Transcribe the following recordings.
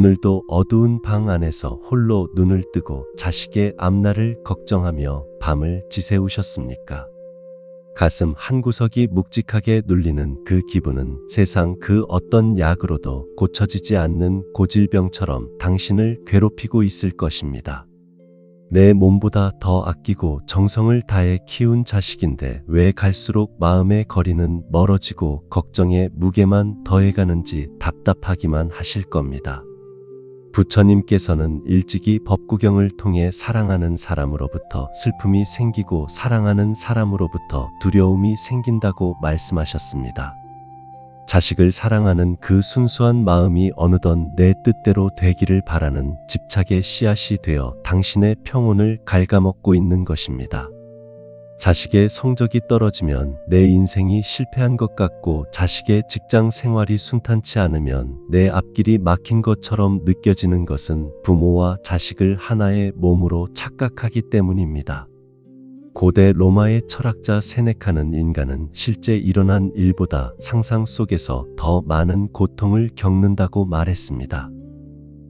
오늘도 어두운 방 안에서 홀로 눈을 뜨고 자식의 앞날을 걱정하며 밤을 지새우셨습니까? 가슴 한구석이 묵직하게 눌리는 그 기분은 세상 그 어떤 약으로도 고쳐지지 않는 고질병처럼 당신을 괴롭히고 있을 것입니다. 내 몸보다 더 아끼고 정성을 다해 키운 자식인데 왜 갈수록 마음의 거리는 멀어지고 걱정의 무게만 더해가는지 답답하기만 하실 겁니다. 부처님께서는 일찍이 법구경을 통해 사랑하는 사람으로부터 슬픔이 생기고 사랑하는 사람으로부터 두려움이 생긴다고 말씀하셨습니다. 자식을 사랑하는 그 순수한 마음이 어느덧 내 뜻대로 되기를 바라는 집착의 씨앗이 되어 당신의 평온을 갉아먹고 있는 것입니다. 자식의 성적이 떨어지면 내 인생이 실패한 것 같고 자식의 직장 생활이 순탄치 않으면 내 앞길이 막힌 것처럼 느껴지는 것은 부모와 자식을 하나의 몸으로 착각하기 때문입니다. 고대 로마의 철학자 세네카는 인간은 실제 일어난 일보다 상상 속에서 더 많은 고통을 겪는다고 말했습니다.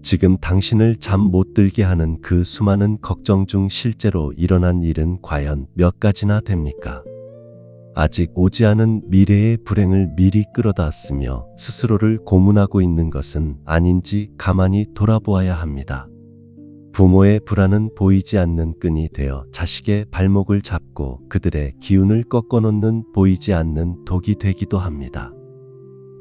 지금 당신을 잠 못 들게 하는 그 수많은 걱정 중 실제로 일어난 일은 과연 몇 가지나 됩니까? 아직 오지 않은 미래의 불행을 미리 끌어다 쓰며 스스로를 고문하고 있는 것은 아닌지 가만히 돌아보아야 합니다. 부모의 불안은 보이지 않는 끈이 되어 자식의 발목을 잡고 그들의 기운을 꺾어놓는 보이지 않는 독이 되기도 합니다.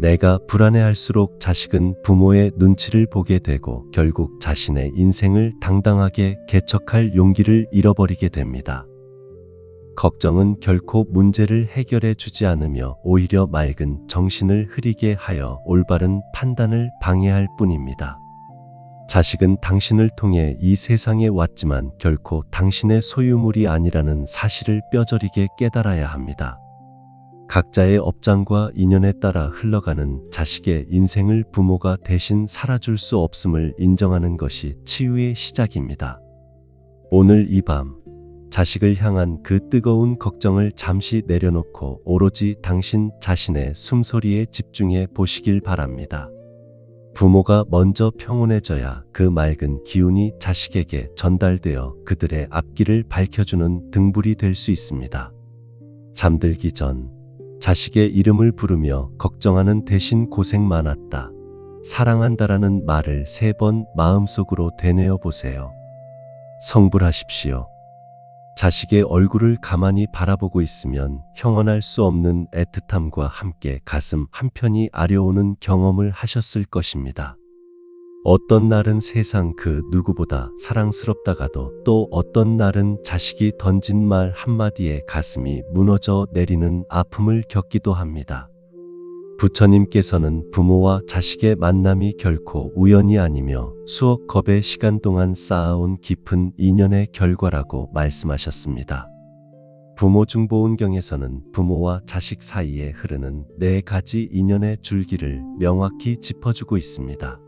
내가 불안해할수록 자식은 부모의 눈치를 보게 되고 결국 자신의 인생을 당당하게 개척할 용기를 잃어버리게 됩니다. 걱정은 결코 문제를 해결해 주지 않으며 오히려 맑은 정신을 흐리게 하여 올바른 판단을 방해할 뿐입니다. 자식은 당신을 통해 이 세상에 왔지만 결코 당신의 소유물이 아니라는 사실을 뼈저리게 깨달아야 합니다. 각자의 업장과 인연에 따라 흘러가는 자식의 인생을 부모가 대신 살아줄 수 없음을 인정하는 것이 치유의 시작입니다. 오늘 이 밤 자식을 향한 그 뜨거운 걱정을 잠시 내려놓고 오로지 당신 자신의 숨소리에 집중해 보시길 바랍니다. 부모가 먼저 평온해져야 그 맑은 기운이 자식에게 전달되어 그들의 앞길을 밝혀주는 등불이 될 수 있습니다. 잠들기 전 자식의 이름을 부르며 걱정하는 대신 고생 많았다. 사랑한다라는 말을 3번 마음속으로 되뇌어 보세요. 성불하십시오. 자식의 얼굴을 가만히 바라보고 있으면 형언할 수 없는 애틋함과 함께 가슴 한편이 아려오는 경험을 하셨을 것입니다. 어떤 날은 세상 그 누구보다 사랑스럽다가도 또 어떤 날은 자식이 던진 말 한마디에 가슴이 무너져 내리는 아픔을 겪기도 합니다. 부처님께서는 부모와 자식의 만남이 결코 우연이 아니며 수억 겁의 시간 동안 쌓아온 깊은 인연의 결과라고 말씀하셨습니다. 부모중보운경에서는 부모와 자식 사이에 흐르는 4가지 인연의 줄기를 명확히 짚어주고 있습니다.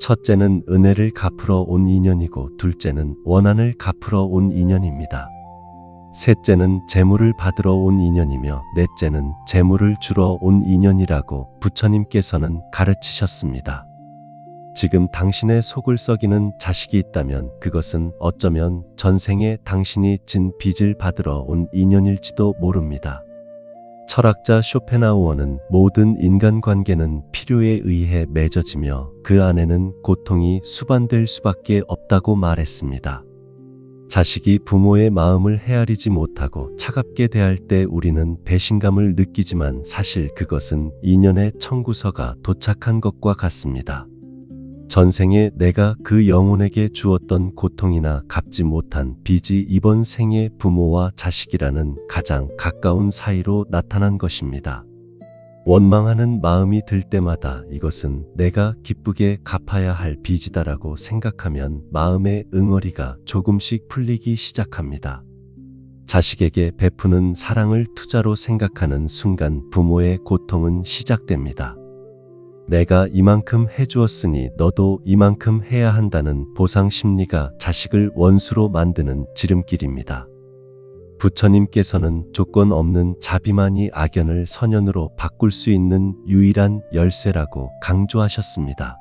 첫째는 은혜를 갚으러 온 인연이고 둘째는 원한을 갚으러 온 인연입니다. 셋째는 재물을 받으러 온 인연이며 넷째는 재물을 주러 온 인연이라고 부처님께서는 가르치셨습니다. 지금 당신의 속을 썩이는 자식이 있다면 그것은 어쩌면 전생에 당신이 진 빚을 받으러 온 인연일지도 모릅니다. 철학자 쇼펜하우어는 모든 인간관계는 필요에 의해 맺어지며 그 안에는 고통이 수반될 수밖에 없다고 말했습니다. 자식이 부모의 마음을 헤아리지 못하고 차갑게 대할 때 우리는 배신감을 느끼지만 사실 그것은 인연의 청구서가 도착한 것과 같습니다. 전생에 내가 그 영혼에게 주었던 고통이나 갚지 못한 빚이 이번 생에 부모와 자식이라는 가장 가까운 사이로 나타난 것입니다. 원망하는 마음이 들 때마다 이것은 내가 기쁘게 갚아야 할 빚이다라고 생각하면 마음의 응어리가 조금씩 풀리기 시작합니다. 자식에게 베푸는 사랑을 투자로 생각하는 순간 부모의 고통은 시작됩니다. 내가 이만큼 해주었으니 너도 이만큼 해야 한다는 보상 심리가 자식을 원수로 만드는 지름길입니다. 부처님께서는 조건 없는 자비만이 악연을 선연으로 바꿀 수 있는 유일한 열쇠라고 강조하셨습니다.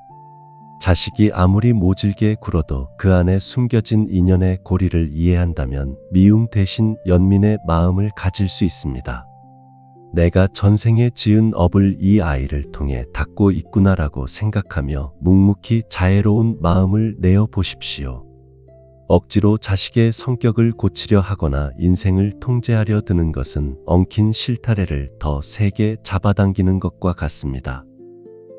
자식이 아무리 모질게 굴어도 그 안에 숨겨진 인연의 고리를 이해한다면 미움 대신 연민의 마음을 가질 수 있습니다. 내가 전생에 지은 업을 이 아이를 통해 닦고 있구나라고 생각하며 묵묵히 자애로운 마음을 내어 보십시오. 억지로 자식의 성격을 고치려 하거나 인생을 통제하려 드는 것은 엉킨 실타래를 더 세게 잡아당기는 것과 같습니다.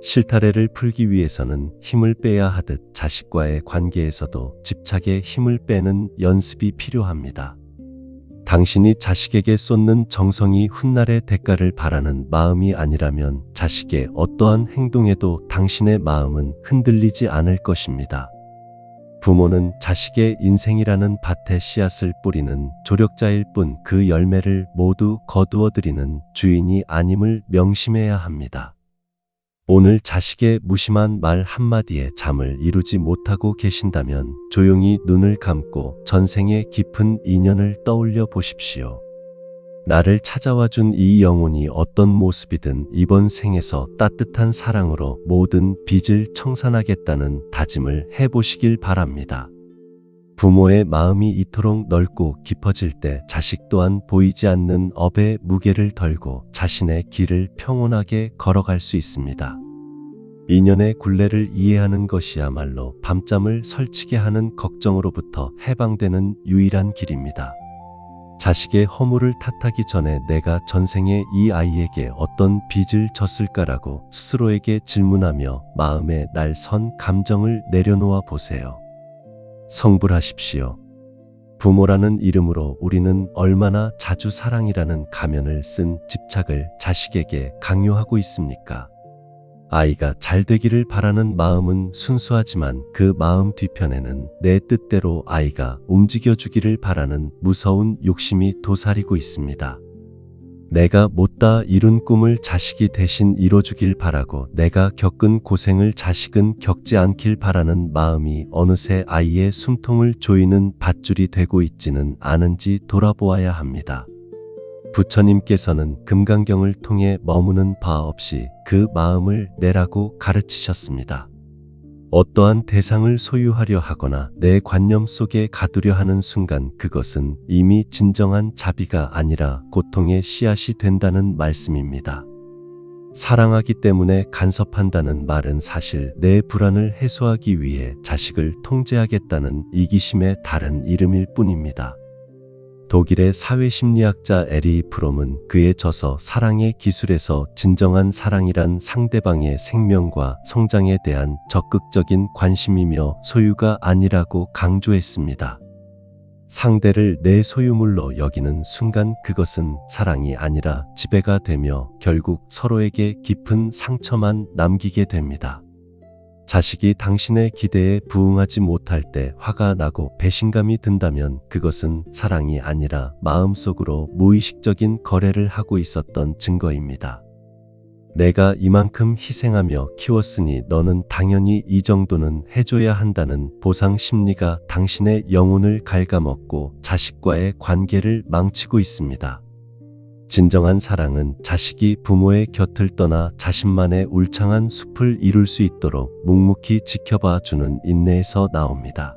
실타래를 풀기 위해서는 힘을 빼야 하듯 자식과의 관계에서도 집착에 힘을 빼는 연습이 필요합니다. 당신이 자식에게 쏟는 정성이 훗날의 대가를 바라는 마음이 아니라면 자식의 어떠한 행동에도 당신의 마음은 흔들리지 않을 것입니다. 부모는 자식의 인생이라는 밭에 씨앗을 뿌리는 조력자일 뿐 그 열매를 모두 거두어들이는 주인이 아님을 명심해야 합니다. 오늘 자식의 무심한 말 한마디에 잠을 이루지 못하고 계신다면 조용히 눈을 감고 전생의 깊은 인연을 떠올려 보십시오. 나를 찾아와 준 이 영혼이 어떤 모습이든 이번 생에서 따뜻한 사랑으로 모든 빚을 청산하겠다는 다짐을 해보시길 바랍니다. 부모의 마음이 이토록 넓고 깊어질 때 자식 또한 보이지 않는 업의 무게를 덜고 자신의 길을 평온하게 걸어갈 수 있습니다. 인연의 굴레를 이해하는 것이야말로 밤잠을 설치게 하는 걱정으로부터 해방되는 유일한 길입니다. 자식의 허물을 탓하기 전에 내가 전생에 이 아이에게 어떤 빚을 졌을까라고 스스로에게 질문하며 마음에 날 선 감정을 내려놓아 보세요. 성불하십시오. 부모라는 이름으로 우리는 얼마나 자주 사랑이라는 가면을 쓴 집착을 자식에게 강요하고 있습니까? 아이가 잘 되기를 바라는 마음은 순수하지만 그 마음 뒤편에는 내 뜻대로 아이가 움직여주기를 바라는 무서운 욕심이 도사리고 있습니다. 내가 못다 이룬 꿈을 자식이 대신 이뤄주길 바라고 내가 겪은 고생을 자식은 겪지 않길 바라는 마음이 어느새 아이의 숨통을 조이는 밧줄이 되고 있지는 않은지 돌아보아야 합니다. 부처님께서는 금강경을 통해 머무는 바 없이 그 마음을 내라고 가르치셨습니다. 어떠한 대상을 소유하려 하거나 내 관념 속에 가두려 하는 순간 그것은 이미 진정한 자비가 아니라 고통의 씨앗이 된다는 말씀입니다. 사랑하기 때문에 간섭한다는 말은 사실 내 불안을 해소하기 위해 자식을 통제하겠다는 이기심의 다른 이름일 뿐입니다. 독일의 사회심리학자 에리 프롬은 그의 저서 사랑의 기술에서 진정한 사랑이란 상대방의 생명과 성장에 대한 적극적인 관심이며 소유가 아니라고 강조했습니다. 상대를 내 소유물로 여기는 순간 그것은 사랑이 아니라 지배가 되며 결국 서로에게 깊은 상처만 남기게 됩니다. 자식이 당신의 기대에 부응하지 못할 때 화가 나고 배신감이 든다면 그것은 사랑이 아니라 마음속으로 무의식적인 거래를 하고 있었던 증거입니다. 내가 이만큼 희생하며 키웠으니 너는 당연히 이 정도는 해줘야 한다는 보상 심리가 당신의 영혼을 갉아먹고 자식과의 관계를 망치고 있습니다. 진정한 사랑은 자식이 부모의 곁을 떠나 자신만의 울창한 숲을 이룰 수 있도록 묵묵히 지켜봐 주는 인내에서 나옵니다.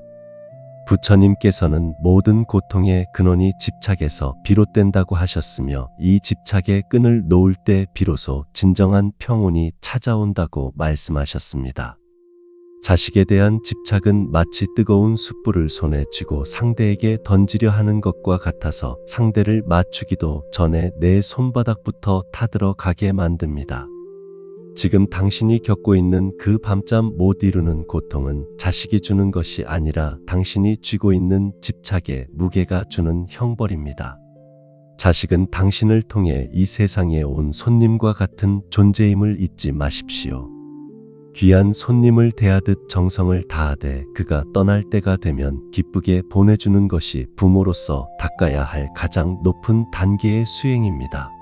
부처님께서는 모든 고통의 근원이 집착에서 비롯된다고 하셨으며 이 집착의 끈을 놓을 때 비로소 진정한 평온이 찾아온다고 말씀하셨습니다. 자식에 대한 집착은 마치 뜨거운 숯불을 손에 쥐고 상대에게 던지려 하는 것과 같아서 상대를 맞추기도 전에 내 손바닥부터 타들어가게 만듭니다. 지금 당신이 겪고 있는 그 밤잠 못 이루는 고통은 자식이 주는 것이 아니라 당신이 쥐고 있는 집착의 무게가 주는 형벌입니다. 자식은 당신을 통해 이 세상에 온 손님과 같은 존재임을 잊지 마십시오. 귀한 손님을 대하듯 정성을 다하되 그가 떠날 때가 되면 기쁘게 보내주는 것이 부모로서 닦아야 할 가장 높은 단계의 수행입니다.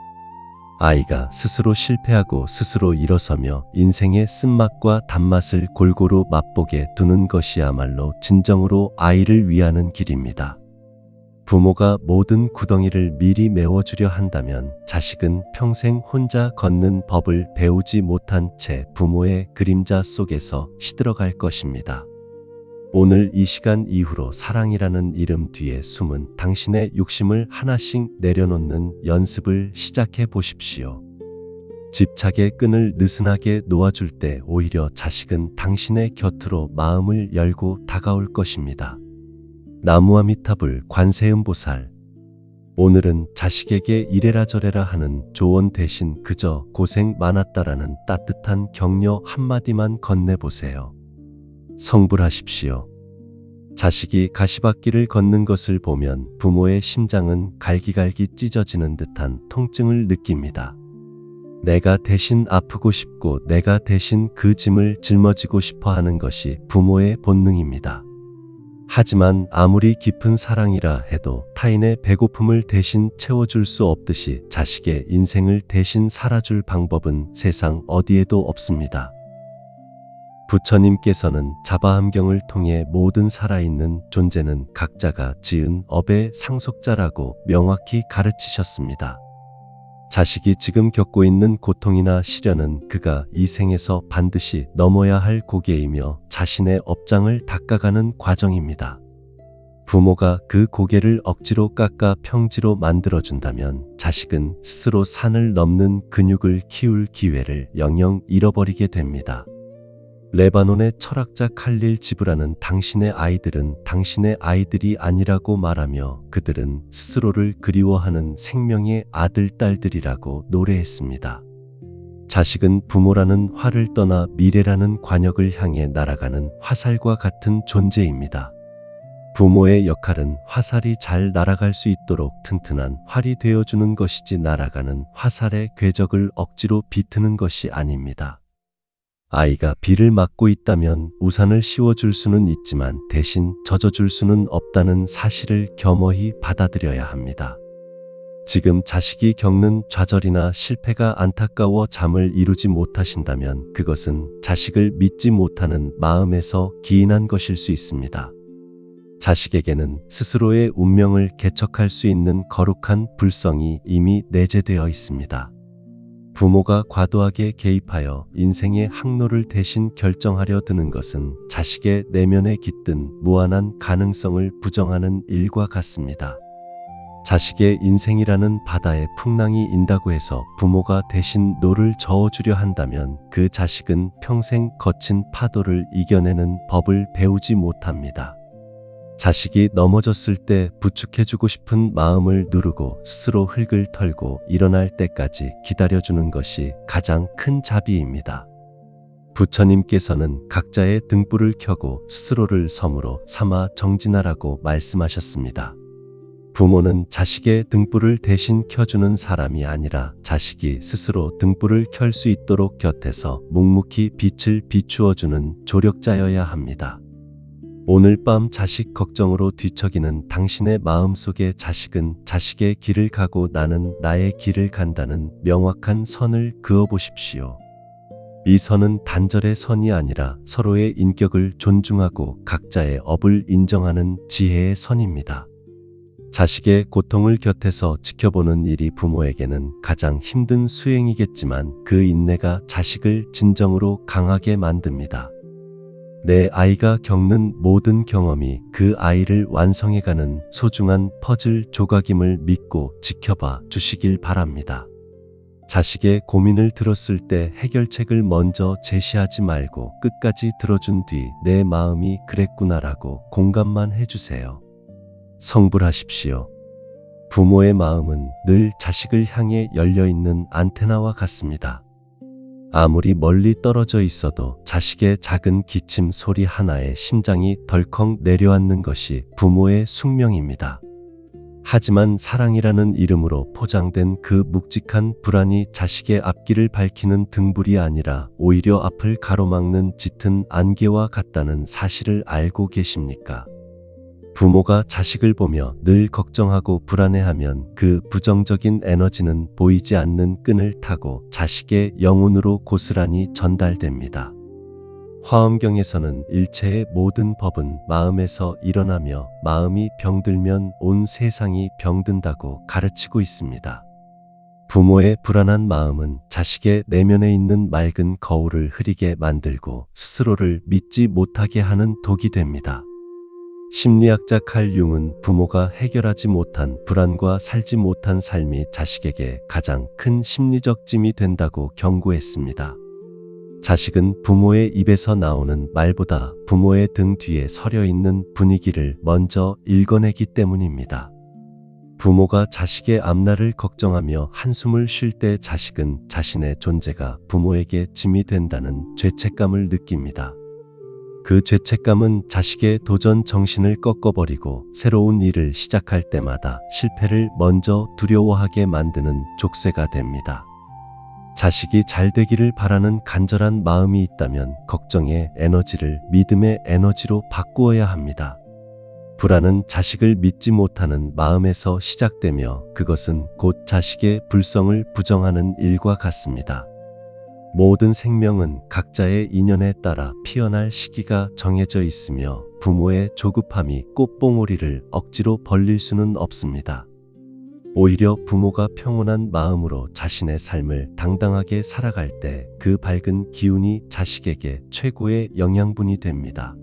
아이가 스스로 실패하고 스스로 일어서며 인생의 쓴맛과 단맛을 골고루 맛보게 두는 것이야말로 진정으로 아이를 위하는 길입니다. 부모가 모든 구덩이를 미리 메워주려 한다면 자식은 평생 혼자 걷는 법을 배우지 못한 채 부모의 그림자 속에서 시들어갈 것입니다. 오늘 이 시간 이후로 사랑이라는 이름 뒤에 숨은 당신의 욕심을 하나씩 내려놓는 연습을 시작해 보십시오. 집착의 끈을 느슨하게 놓아줄 때 오히려 자식은 당신의 곁으로 마음을 열고 다가올 것입니다. 나무아미타불 관세음보살. 오늘은 자식에게 이래라 저래라 하는 조언 대신 그저 고생 많았다라는 따뜻한 격려 한마디만 건네보세요. 성불하십시오. 자식이 가시밭길을 걷는 것을 보면 부모의 심장은 갈기갈기 찢어지는 듯한 통증을 느낍니다. 내가 대신 아프고 싶고 내가 대신 그 짐을 짊어지고 싶어 하는 것이 부모의 본능입니다. 하지만 아무리 깊은 사랑이라 해도 타인의 배고픔을 대신 채워줄 수 없듯이 자식의 인생을 대신 살아줄 방법은 세상 어디에도 없습니다. 부처님께서는 자바함경을 통해 모든 살아있는 존재는 각자가 지은 업의 상속자라고 명확히 가르치셨습니다. 자식이 지금 겪고 있는 고통이나 시련은 그가 이 생에서 반드시 넘어야 할 고개이며 자신의 업장을 닦아가는 과정입니다. 부모가 그 고개를 억지로 깎아 평지로 만들어준다면 자식은 스스로 산을 넘는 근육을 키울 기회를 영영 잃어버리게 됩니다. 레바논의 철학자 칼릴 지브라는 당신의 아이들은 당신의 아이들이 아니라고 말하며 그들은 스스로를 그리워하는 생명의 아들, 딸들이라고 노래했습니다. 자식은 부모라는 활을 떠나 미래라는 관역을 향해 날아가는 화살과 같은 존재입니다. 부모의 역할은 화살이 잘 날아갈 수 있도록 튼튼한 활이 되어주는 것이지 날아가는 화살의 궤적을 억지로 비트는 것이 아닙니다. 아이가 비를 맞고 있다면 우산을 씌워줄 수는 있지만 대신 젖어줄 수는 없다는 사실을 겸허히 받아들여야 합니다. 지금 자식이 겪는 좌절이나 실패가 안타까워 잠을 이루지 못하신다면 그것은 자식을 믿지 못하는 마음에서 기인한 것일 수 있습니다. 자식에게는 스스로의 운명을 개척할 수 있는 거룩한 불성이 이미 내재되어 있습니다. 부모가 과도하게 개입하여 인생의 항로를 대신 결정하려 드는 것은 자식의 내면에 깃든 무한한 가능성을 부정하는 일과 같습니다. 자식의 인생이라는 바다에 풍랑이 인다고 해서 부모가 대신 노를 저어주려 한다면 그 자식은 평생 거친 파도를 이겨내는 법을 배우지 못합니다. 자식이 넘어졌을 때 부축해주고 싶은 마음을 누르고 스스로 흙을 털고 일어날 때까지 기다려주는 것이 가장 큰 자비입니다. 부처님께서는 각자의 등불을 켜고 스스로를 섬으로 삼아 정진하라고 말씀하셨습니다. 부모는 자식의 등불을 대신 켜주는 사람이 아니라 자식이 스스로 등불을 켤 수 있도록 곁에서 묵묵히 빛을 비추어주는 조력자여야 합니다. 오늘 밤 자식 걱정으로 뒤척이는 당신의 마음속에 자식은 자식의 길을 가고 나는 나의 길을 간다는 명확한 선을 그어보십시오. 이 선은 단절의 선이 아니라 서로의 인격을 존중하고 각자의 업을 인정하는 지혜의 선입니다. 자식의 고통을 곁에서 지켜보는 일이 부모에게는 가장 힘든 수행이겠지만 그 인내가 자식을 진정으로 강하게 만듭니다. 내 아이가 겪는 모든 경험이 그 아이를 완성해가는 소중한 퍼즐 조각임을 믿고 지켜봐 주시길 바랍니다. 자식의 고민을 들었을 때 해결책을 먼저 제시하지 말고 끝까지 들어준 뒤 내 마음이 그랬구나라고 공감만 해주세요. 성불하십시오. 부모의 마음은 늘 자식을 향해 열려있는 안테나와 같습니다. 아무리 멀리 떨어져 있어도 자식의 작은 기침 소리 하나에 심장이 덜컥 내려앉는 것이 부모의 숙명입니다. 하지만 사랑이라는 이름으로 포장된 그 묵직한 불안이 자식의 앞길을 밝히는 등불이 아니라 오히려 앞을 가로막는 짙은 안개와 같다는 사실을 알고 계십니까? 부모가 자식을 보며 늘 걱정하고 불안해하면 그 부정적인 에너지는 보이지 않는 끈을 타고 자식의 영혼으로 고스란히 전달됩니다. 화엄경에서는 일체의 모든 법은 마음에서 일어나며 마음이 병들면 온 세상이 병든다고 가르치고 있습니다. 부모의 불안한 마음은 자식의 내면에 있는 맑은 거울을 흐리게 만들고 스스로를 믿지 못하게 하는 독이 됩니다. 심리학자 칼 융은 부모가 해결하지 못한 불안과 살지 못한 삶이 자식에게 가장 큰 심리적 짐이 된다고 경고했습니다. 자식은 부모의 입에서 나오는 말보다 부모의 등 뒤에 서려 있는 분위기를 먼저 읽어내기 때문입니다. 부모가 자식의 앞날을 걱정하며 한숨을 쉴 때 자식은 자신의 존재가 부모에게 짐이 된다는 죄책감을 느낍니다. 그 죄책감은 자식의 도전 정신을 꺾어버리고 새로운 일을 시작할 때마다 실패를 먼저 두려워하게 만드는 족쇄가 됩니다. 자식이 잘 되기를 바라는 간절한 마음이 있다면 걱정의 에너지를 믿음의 에너지로 바꾸어야 합니다. 불안은 자식을 믿지 못하는 마음에서 시작되며 그것은 곧 자식의 불성을 부정하는 일과 같습니다. 모든 생명은 각자의 인연에 따라 피어날 시기가 정해져 있으며 부모의 조급함이 꽃봉오리를 억지로 벌릴 수는 없습니다. 오히려 부모가 평온한 마음으로 자신의 삶을 당당하게 살아갈 때 그 밝은 기운이 자식에게 최고의 영양분이 됩니다.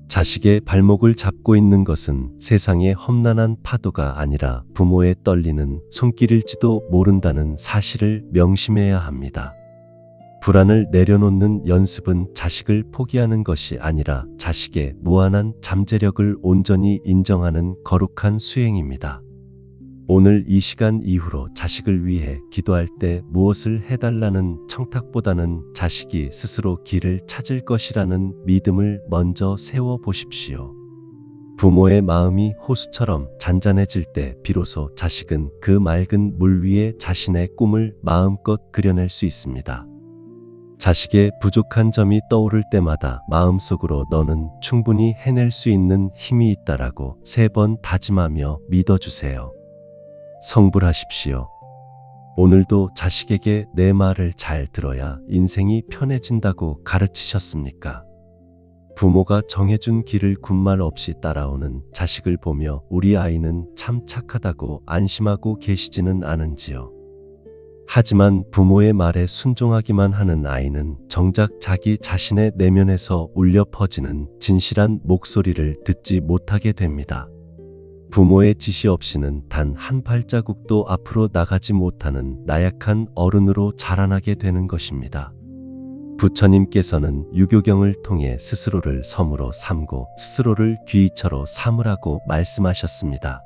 자식의 발목을 잡고 있는 것은 세상의 험난한 파도가 아니라 부모의 떨리는 손길일지도 모른다는 사실을 명심해야 합니다. 불안을 내려놓는 연습은 자식을 포기하는 것이 아니라 자식의 무한한 잠재력을 온전히 인정하는 거룩한 수행입니다. 오늘 이 시간 이후로 자식을 위해 기도할 때 무엇을 해달라는 청탁보다는 자식이 스스로 길을 찾을 것이라는 믿음을 먼저 세워 보십시오. 부모의 마음이 호수처럼 잔잔해질 때 비로소 자식은 그 맑은 물 위에 자신의 꿈을 마음껏 그려낼 수 있습니다. 자식의 부족한 점이 떠오를 때마다 마음속으로 너는 충분히 해낼 수 있는 힘이 있다라고 3번 다짐하며 믿어주세요. 성불하십시오. 오늘도 자식에게 내 말을 잘 들어야 인생이 편해진다고 가르치셨습니까? 부모가 정해준 길을 군말 없이 따라오는 자식을 보며 우리 아이는 참 착하다고 안심하고 계시지는 않은지요. 하지만 부모의 말에 순종하기만 하는 아이는 정작 자기 자신의 내면에서 울려 퍼지는 진실한 목소리를 듣지 못하게 됩니다. 부모의 지시 없이는 단 한 발자국도 앞으로 나가지 못하는 나약한 어른으로 자라나게 되는 것입니다. 부처님께서는 유교경을 통해 스스로를 섬으로 삼고 스스로를 귀처로 삼으라고 말씀하셨습니다.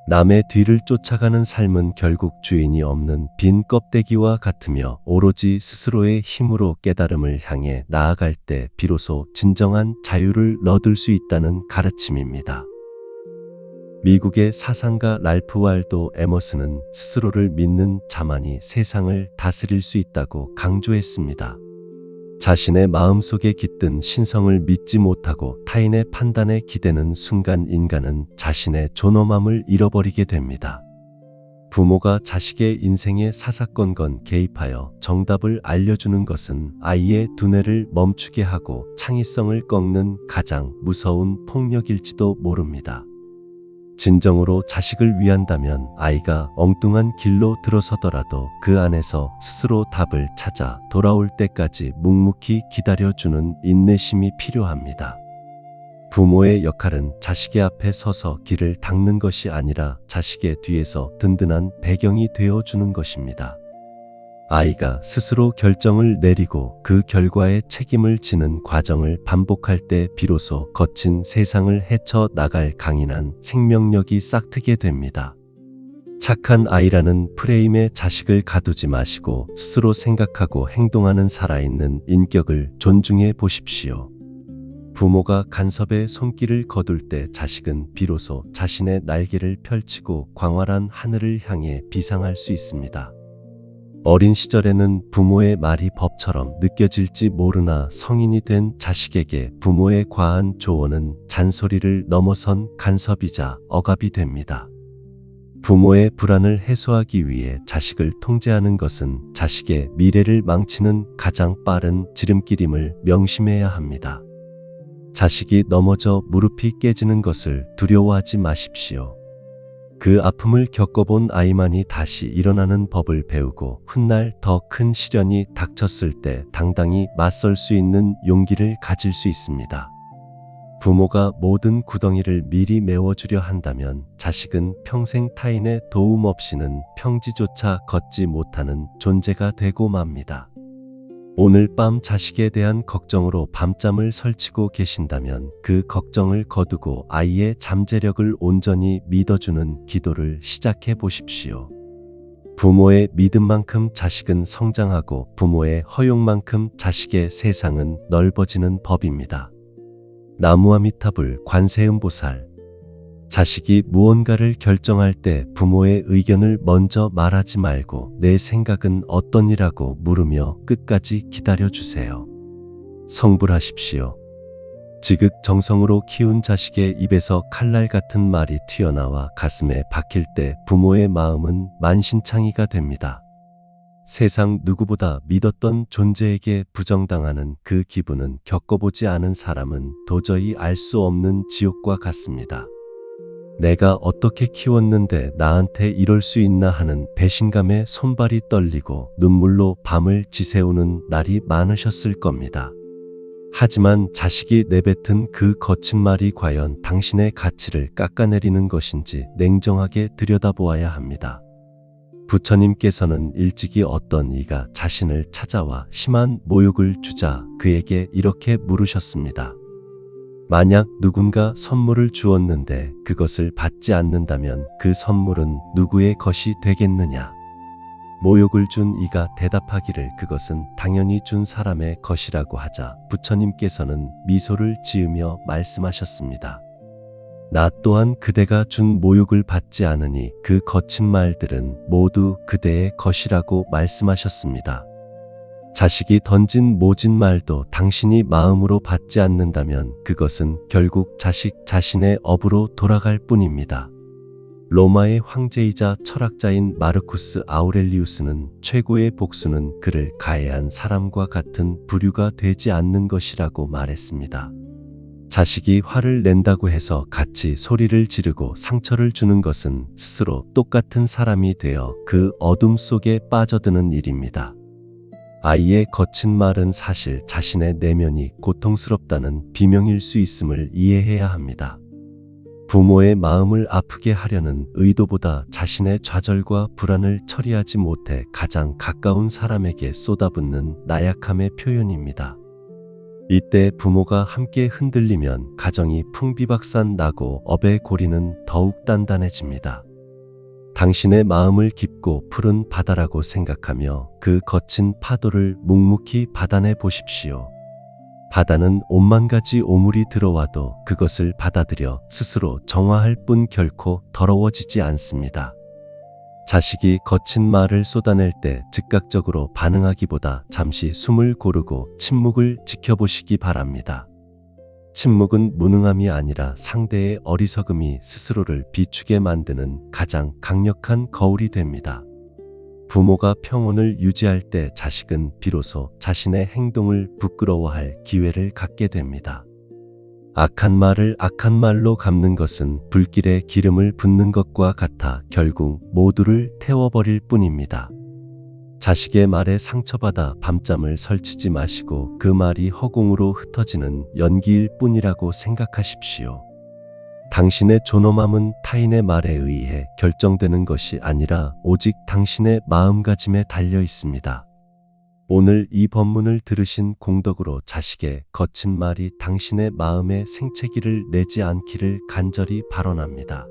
남의 뒤를 쫓아가는 삶은 결국 주인이 없는 빈 껍데기와 같으며 오로지 스스로의 힘으로 깨달음을 향해 나아갈 때 비로소 진정한 자유를 얻을 수 있다는 가르침입니다. 미국의 사상가 랄프 waldo 에머슨은 스스로를 믿는 자만이 세상을 다스릴 수 있다고 강조했습니다. 자신의 마음속에 깃든 신성을 믿지 못하고 타인의 판단에 기대는 순간 인간은 자신의 존엄함을 잃어버리게 됩니다. 부모가 자식의 인생에 사사건건 개입하여 정답을 알려주는 것은 아이의 두뇌를 멈추게 하고 창의성을 꺾는 가장 무서운 폭력일지도 모릅니다. 진정으로 자식을 위한다면 아이가 엉뚱한 길로 들어서더라도 그 안에서 스스로 답을 찾아 돌아올 때까지 묵묵히 기다려주는 인내심이 필요합니다. 부모의 역할은 자식의 앞에 서서 길을 닦는 것이 아니라 자식의 뒤에서 든든한 배경이 되어주는 것입니다. 아이가 스스로 결정을 내리고 그 결과에 책임을 지는 과정을 반복할 때 비로소 거친 세상을 헤쳐 나갈 강인한 생명력이 싹트게 됩니다. 착한 아이라는 프레임에 자식을 가두지 마시고 스스로 생각하고 행동하는 살아있는 인격을 존중해 보십시오. 부모가 간섭에 손길을 거둘 때 자식은 비로소 자신의 날개를 펼치고 광활한 하늘을 향해 비상할 수 있습니다. 어린 시절에는 부모의 말이 법처럼 느껴질지 모르나 성인이 된 자식에게 부모의 과한 조언은 잔소리를 넘어선 간섭이자 억압이 됩니다. 부모의 불안을 해소하기 위해 자식을 통제하는 것은 자식의 미래를 망치는 가장 빠른 지름길임을 명심해야 합니다. 자식이 넘어져 무릎이 깨지는 것을 두려워하지 마십시오. 그 아픔을 겪어본 아이만이 다시 일어나는 법을 배우고 훗날 더 큰 시련이 닥쳤을 때 당당히 맞설 수 있는 용기를 가질 수 있습니다. 부모가 모든 구덩이를 미리 메워주려 한다면 자식은 평생 타인의 도움 없이는 평지조차 걷지 못하는 존재가 되고 맙니다. 오늘 밤 자식에 대한 걱정으로 밤잠을 설치고 계신다면 그 걱정을 거두고 아이의 잠재력을 온전히 믿어주는 기도를 시작해 보십시오. 부모의 믿음만큼 자식은 성장하고 부모의 허용만큼 자식의 세상은 넓어지는 법입니다. 나무아미타불 관세음보살. 자식이 무언가를 결정할 때 부모의 의견을 먼저 말하지 말고 내 생각은 어떠니라고 물으며 끝까지 기다려주세요. 성불하십시오. 지극정성으로 키운 자식의 입에서 칼날 같은 말이 튀어나와 가슴에 박힐 때 부모의 마음은 만신창이가 됩니다. 세상 누구보다 믿었던 존재에게 부정당하는 그 기분은 겪어보지 않은 사람은 도저히 알 수 없는 지옥과 같습니다. 내가 어떻게 키웠는데 나한테 이럴 수 있나 하는 배신감에 손발이 떨리고 눈물로 밤을 지새우는 날이 많으셨을 겁니다. 하지만 자식이 내뱉은 그 거친 말이 과연 당신의 가치를 깎아내리는 것인지 냉정하게 들여다보아야 합니다. 부처님께서는 일찍이 어떤 이가 자신을 찾아와 심한 모욕을 주자 그에게 이렇게 물으셨습니다. 만약 누군가 선물을 주었는데 그것을 받지 않는다면 그 선물은 누구의 것이 되겠느냐? 모욕을 준 이가 대답하기를 그것은 당연히 준 사람의 것이라고 하자 부처님께서는 미소를 지으며 말씀하셨습니다. 나 또한 그대가 준 모욕을 받지 않으니 그 거친 말들은 모두 그대의 것이라고 말씀하셨습니다. 자식이 던진 모진 말도 당신이 마음으로 받지 않는다면 그것은 결국 자식 자신의 업으로 돌아갈 뿐입니다. 로마의 황제이자 철학자인 마르쿠스 아우렐리우스는 최고의 복수는 그를 가해한 사람과 같은 부류가 되지 않는 것이라고 말했습니다. 자식이 화를 낸다고 해서 같이 소리를 지르고 상처를 주는 것은 스스로 똑같은 사람이 되어 그 어둠 속에 빠져드는 일입니다. 아이의 거친 말은 사실 자신의 내면이 고통스럽다는 비명일 수 있음을 이해해야 합니다. 부모의 마음을 아프게 하려는 의도보다 자신의 좌절과 불안을 처리하지 못해 가장 가까운 사람에게 쏟아붓는 나약함의 표현입니다. 이때 부모가 함께 흔들리면 가정이 풍비박산 나고 업의 고리는 더욱 단단해집니다. 당신의 마음을 깊고 푸른 바다라고 생각하며 그 거친 파도를 묵묵히 받아내 보십시오. 바다는 오만 가지 오물이 들어와도 그것을 받아들여 스스로 정화할 뿐 결코 더러워지지 않습니다. 자식이 거친 말을 쏟아낼 때 즉각적으로 반응하기보다 잠시 숨을 고르고 침묵을 지켜보시기 바랍니다. 침묵은 무능함이 아니라 상대의 어리석음이 스스로를 비추게 만드는 가장 강력한 거울이 됩니다. 부모가 평온을 유지할 때 자식은 비로소 자신의 행동을 부끄러워할 기회를 갖게 됩니다. 악한 말을 악한 말로 갚는 것은 불길에 기름을 붓는 것과 같아 결국 모두를 태워버릴 뿐입니다. 자식의 말에 상처받아 밤잠을 설치지 마시고 그 말이 허공으로 흩어지는 연기일 뿐이라고 생각하십시오. 당신의 존엄함은 타인의 말에 의해 결정되는 것이 아니라 오직 당신의 마음가짐에 달려 있습니다. 오늘 이 법문을 들으신 공덕으로 자식의 거친 말이 당신의 마음에 생채기를 내지 않기를 간절히 발언합니다.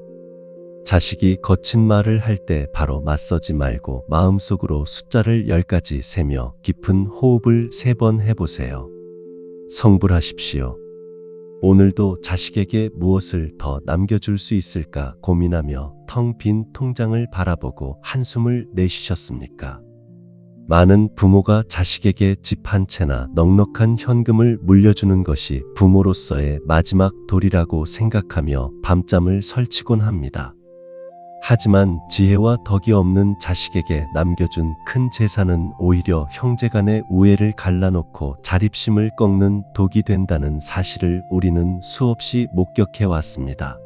자식이 거친 말을 할 때 바로 맞서지 말고 마음속으로 숫자를 10가지 세며 깊은 호흡을 3번 해보세요. 성불하십시오. 오늘도 자식에게 무엇을 더 남겨줄 수 있을까 고민하며 텅 빈 통장을 바라보고 한숨을 내쉬셨습니까? 많은 부모가 자식에게 집 한 채나 넉넉한 현금을 물려주는 것이 부모로서의 마지막 도리라고 생각하며 밤잠을 설치곤 합니다. 하지만 지혜와 덕이 없는 자식에게 남겨준 큰 재산은 오히려 형제간의 우애를 갈라놓고 자립심을 꺾는 독이 된다는 사실을 우리는 수없이 목격해 왔습니다.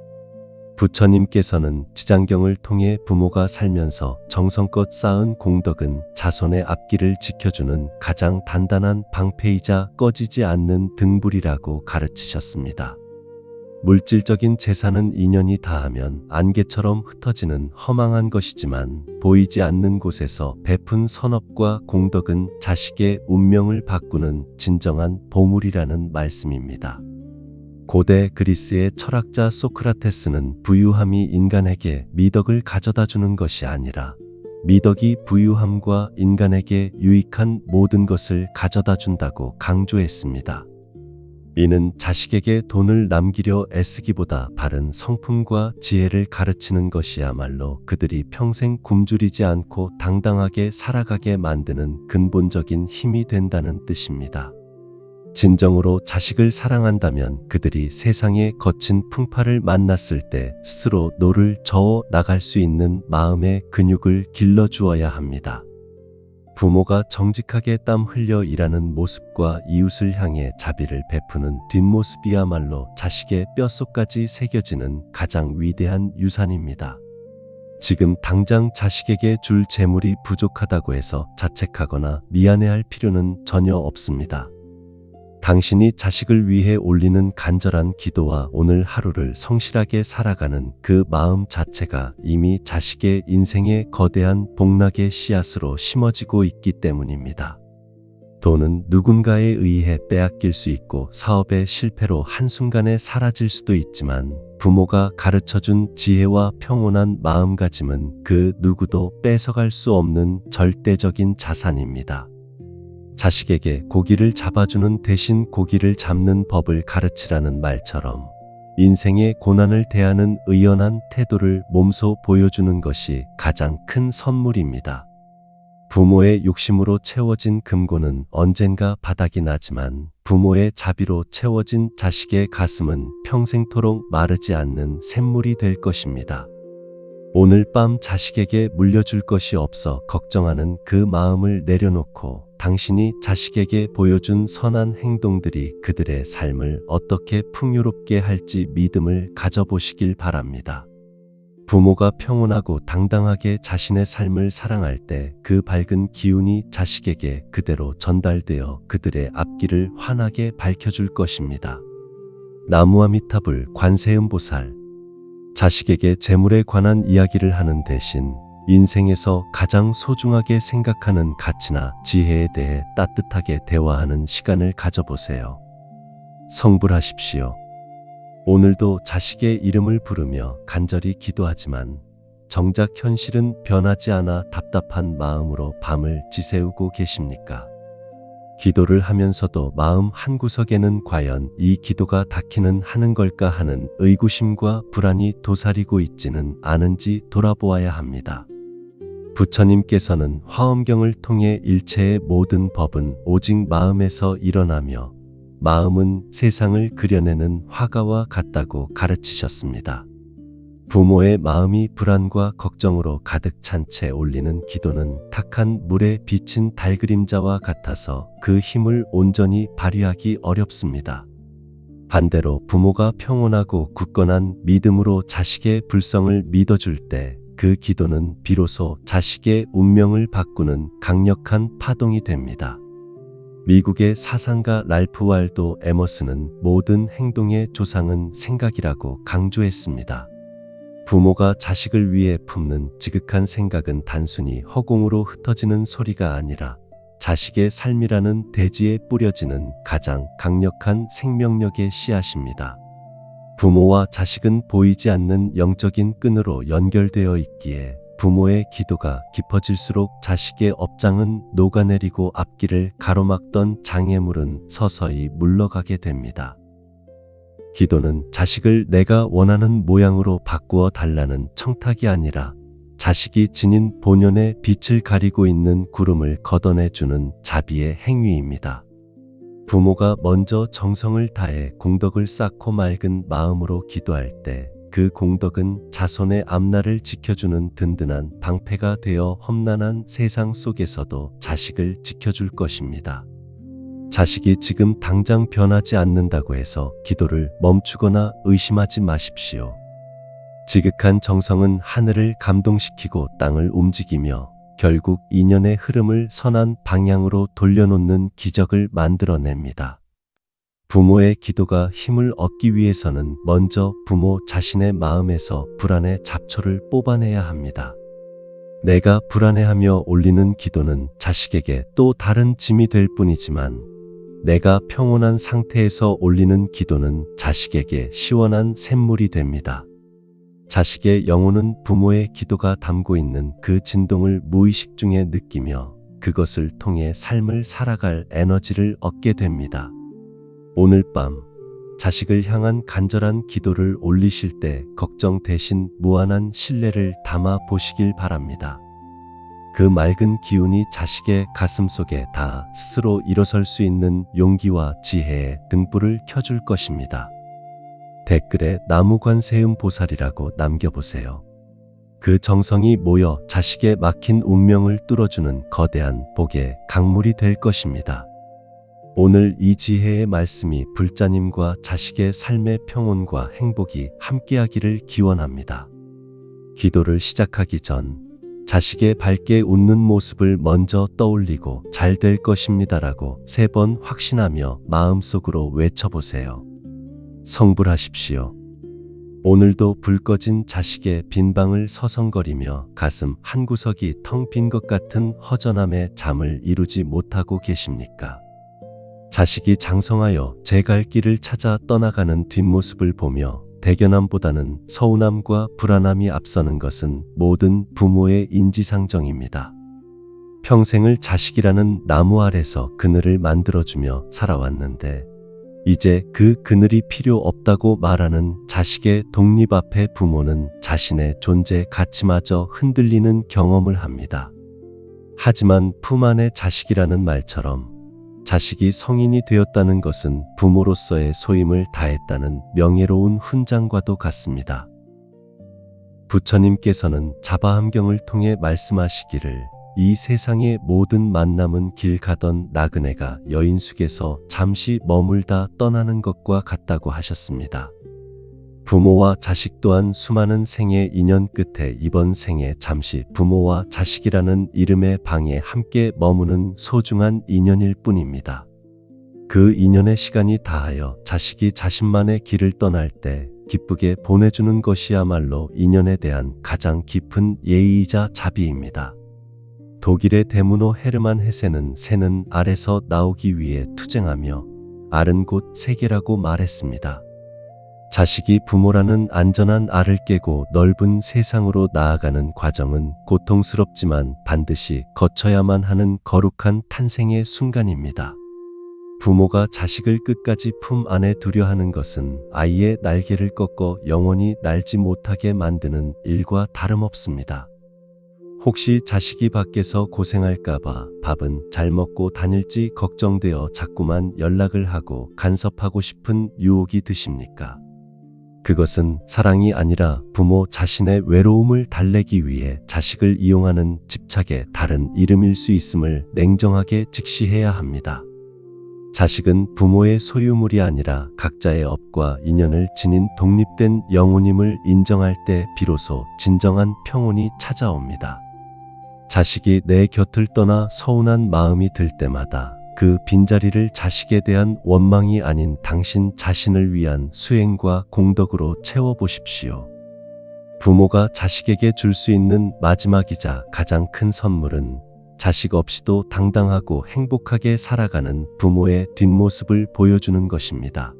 부처님께서는 지장경을 통해 부모가 살면서 정성껏 쌓은 공덕은 자손의 앞길을 지켜주는 가장 단단한 방패이자 꺼지지 않는 등불이라고 가르치셨습니다. 물질적인 재산은 인연이 닿으면 안개처럼 흩어지는 허망한 것이지만 보이지 않는 곳에서 베푼 선업과 공덕은 자식의 운명을 바꾸는 진정한 보물이라는 말씀입니다. 고대 그리스의 철학자 소크라테스는 부유함이 인간에게 미덕을 가져다 주는 것이 아니라 미덕이 부유함과 인간에게 유익한 모든 것을 가져다 준다고 강조했습니다. 이는 자식에게 돈을 남기려 애쓰기보다 바른 성품과 지혜를 가르치는 것이야말로 그들이 평생 굶주리지 않고 당당하게 살아가게 만드는 근본적인 힘이 된다는 뜻입니다. 진정으로 자식을 사랑한다면 그들이 세상의 거친 풍파를 만났을 때 스스로 노를 저어 나갈 수 있는 마음의 근육을 길러주어야 합니다. 부모가 정직하게 땀 흘려 일하는 모습과 이웃을 향해 자비를 베푸는 뒷모습이야말로 자식의 뼛속까지 새겨지는 가장 위대한 유산입니다. 지금 당장 자식에게 줄 재물이 부족하다고 해서 자책하거나 미안해할 필요는 전혀 없습니다. 당신이 자식을 위해 올리는 간절한 기도와 오늘 하루를 성실하게 살아가는 그 마음 자체가 이미 자식의 인생에 거대한 복락의 씨앗으로 심어지고 있기 때문입니다. 돈은 누군가에 의해 빼앗길 수 있고 사업의 실패로 한순간에 사라질 수도 있지만 부모가 가르쳐준 지혜와 평온한 마음가짐은 그 누구도 뺏어갈 수 없는 절대적인 자산입니다. 자식에게 고기를 잡아주는 대신 고기를 잡는 법을 가르치라는 말처럼 인생의 고난을 대하는 의연한 태도를 몸소 보여주는 것이 가장 큰 선물입니다. 부모의 욕심으로 채워진 금고는 언젠가 바닥이 나지만 부모의 자비로 채워진 자식의 가슴은 평생토록 마르지 않는 샘물이 될 것입니다. 오늘 밤 자식에게 물려줄 것이 없어 걱정하는 그 마음을 내려놓고 당신이 자식에게 보여준 선한 행동들이 그들의 삶을 어떻게 풍요롭게 할지 믿음을 가져보시길 바랍니다. 부모가 평온하고 당당하게 자신의 삶을 사랑할 때 그 밝은 기운이 자식에게 그대로 전달되어 그들의 앞길을 환하게 밝혀줄 것입니다. 나무아미타불 관세음보살. 자식에게 재물에 관한 이야기를 하는 대신 인생에서 가장 소중하게 생각하는 가치나 지혜에 대해 따뜻하게 대화하는 시간을 가져보세요. 성불하십시오. 오늘도 자식의 이름을 부르며 간절히 기도하지만 정작 현실은 변하지 않아 답답한 마음으로 밤을 지새우고 계십니까? 기도를 하면서도 마음 한구석에는 과연 이 기도가 닿기는 하는 걸까 하는 의구심과 불안이 도사리고 있지는 않은지 돌아보아야 합니다. 부처님께서는 화엄경을 통해 일체의 모든 법은 오직 마음에서 일어나며 마음은 세상을 그려내는 화가와 같다고 가르치셨습니다. 부모의 마음이 불안과 걱정으로 가득 찬 채 올리는 기도는 탁한 물에 비친 달그림자와 같아서 그 힘을 온전히 발휘하기 어렵습니다. 반대로 부모가 평온하고 굳건한 믿음으로 자식의 불성을 믿어줄 때 그 기도는 비로소 자식의 운명을 바꾸는 강력한 파동이 됩니다. 미국의 사상가 랄프 waldo 에머슨은 모든 행동의 조상은 생각이라고 강조했습니다. 부모가 자식을 위해 품는 지극한 생각은 단순히 허공으로 흩어지는 소리가 아니라 자식의 삶이라는 대지에 뿌려지는 가장 강력한 생명력의 씨앗입니다. 부모와 자식은 보이지 않는 영적인 끈으로 연결되어 있기에 부모의 기도가 깊어질수록 자식의 업장은 녹아내리고 앞길을 가로막던 장애물은 서서히 물러가게 됩니다. 기도는 자식을 내가 원하는 모양으로 바꾸어 달라는 청탁이 아니라 자식이 지닌 본연의 빛을 가리고 있는 구름을 걷어내주는 자비의 행위입니다. 부모가 먼저 정성을 다해 공덕을 쌓고 맑은 마음으로 기도할 때 그 공덕은 자손의 앞날을 지켜주는 든든한 방패가 되어 험난한 세상 속에서도 자식을 지켜줄 것입니다. 자식이 지금 당장 변하지 않는다고 해서 기도를 멈추거나 의심하지 마십시오. 지극한 정성은 하늘을 감동시키고 땅을 움직이며 결국 인연의 흐름을 선한 방향으로 돌려놓는 기적을 만들어냅니다. 부모의 기도가 힘을 얻기 위해서는 먼저 부모 자신의 마음에서 불안의 잡초를 뽑아내야 합니다. 내가 불안해하며 올리는 기도는 자식에게 또 다른 짐이 될 뿐이지만 내가 평온한 상태에서 올리는 기도는 자식에게 시원한 샘물이 됩니다. 자식의 영혼은 부모의 기도가 담고 있는 그 진동을 무의식 중에 느끼며 그것을 통해 삶을 살아갈 에너지를 얻게 됩니다. 오늘 밤 자식을 향한 간절한 기도를 올리실 때 걱정 대신 무한한 신뢰를 담아 보시길 바랍니다. 그 맑은 기운이 자식의 가슴 속에 닿아 스스로 일어설 수 있는 용기와 지혜의 등불을 켜줄 것입니다. 댓글에 나무관세음 보살이라고 남겨보세요. 그 정성이 모여 자식의 막힌 운명을 뚫어주는 거대한 복의 강물이 될 것입니다. 오늘 이 지혜의 말씀이 불자님과 자식의 삶의 평온과 행복이 함께하기를 기원합니다. 기도를 시작하기 전 자식의 밝게 웃는 모습을 먼저 떠올리고 잘 될 것입니다라고 3번 확신하며 마음속으로 외쳐보세요. 성불하십시오. 오늘도 불 꺼진 자식의 빈방을 서성거리며 가슴 한구석이 텅 빈 것 같은 허전함에 잠을 이루지 못하고 계십니까? 자식이 장성하여 제 갈 길을 찾아 떠나가는 뒷모습을 보며 대견함보다는 서운함과 불안함이 앞서는 것은 모든 부모의 인지상정입니다. 평생을 자식이라는 나무 아래서 그늘을 만들어주며 살아왔는데 이제 그 그늘이 필요 없다고 말하는 자식의 독립 앞에 부모는 자신의 존재 가치마저 흔들리는 경험을 합니다. 하지만 품 안의 자식이라는 말처럼 자식이 성인이 되었다는 것은 부모로서의 소임을 다했다는 명예로운 훈장과도 같습니다. 부처님께서는 자바함경을 통해 말씀하시기를 이 세상의 모든 만남은 길 가던 나그네가 여인숙에서 잠시 머물다 떠나는 것과 같다고 하셨습니다. 부모와 자식 또한 수많은 생의 인연 끝에 이번 생에 잠시 부모와 자식이라는 이름의 방에 함께 머무는 소중한 인연일 뿐입니다. 그 인연의 시간이 다하여 자식이 자신만의 길을 떠날 때 기쁘게 보내주는 것이야말로 인연에 대한 가장 깊은 예의이자 자비입니다. 독일의 대문호 헤르만 헤세는 새는 알에서 나오기 위해 투쟁하며 알은 곧 세계라고 말했습니다. 자식이 부모라는 안전한 알을 깨고 넓은 세상으로 나아가는 과정은 고통스럽지만 반드시 거쳐야만 하는 거룩한 탄생의 순간입니다. 부모가 자식을 끝까지 품 안에 두려 하는 것은 아이의 날개를 꺾어 영원히 날지 못하게 만드는 일과 다름없습니다. 혹시 자식이 밖에서 고생할까봐 밥은 잘 먹고 다닐지 걱정되어 자꾸만 연락을 하고 간섭하고 싶은 유혹이 드십니까? 그것은 사랑이 아니라 부모 자신의 외로움을 달래기 위해 자식을 이용하는 집착의 다른 이름일 수 있음을 냉정하게 직시해야 합니다. 자식은 부모의 소유물이 아니라 각자의 업과 인연을 지닌 독립된 영혼임을 인정할 때 비로소 진정한 평온이 찾아옵니다. 자식이 내 곁을 떠나 서운한 마음이 들 때마다 그 빈자리를 자식에 대한 원망이 아닌 당신 자신을 위한 수행과 공덕으로 채워보십시오. 부모가 자식에게 줄 수 있는 마지막이자 가장 큰 선물은 자식 없이도 당당하고 행복하게 살아가는 부모의 뒷모습을 보여주는 것입니다.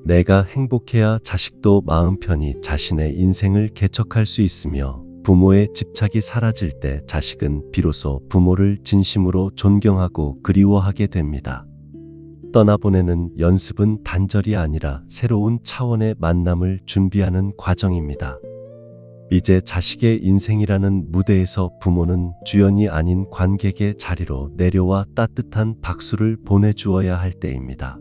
내가 행복해야 자식도 마음 편히 자신의 인생을 개척할 수 있으며 부모의 집착이 사라질 때 자식은 비로소 부모를 진심으로 존경하고 그리워하게 됩니다. 떠나보내는 연습은 단절이 아니라 새로운 차원의 만남을 준비하는 과정입니다. 이제 자식의 인생이라는 무대에서 부모는 주연이 아닌 관객의 자리로 내려와 따뜻한 박수를 보내주어야 할 때입니다.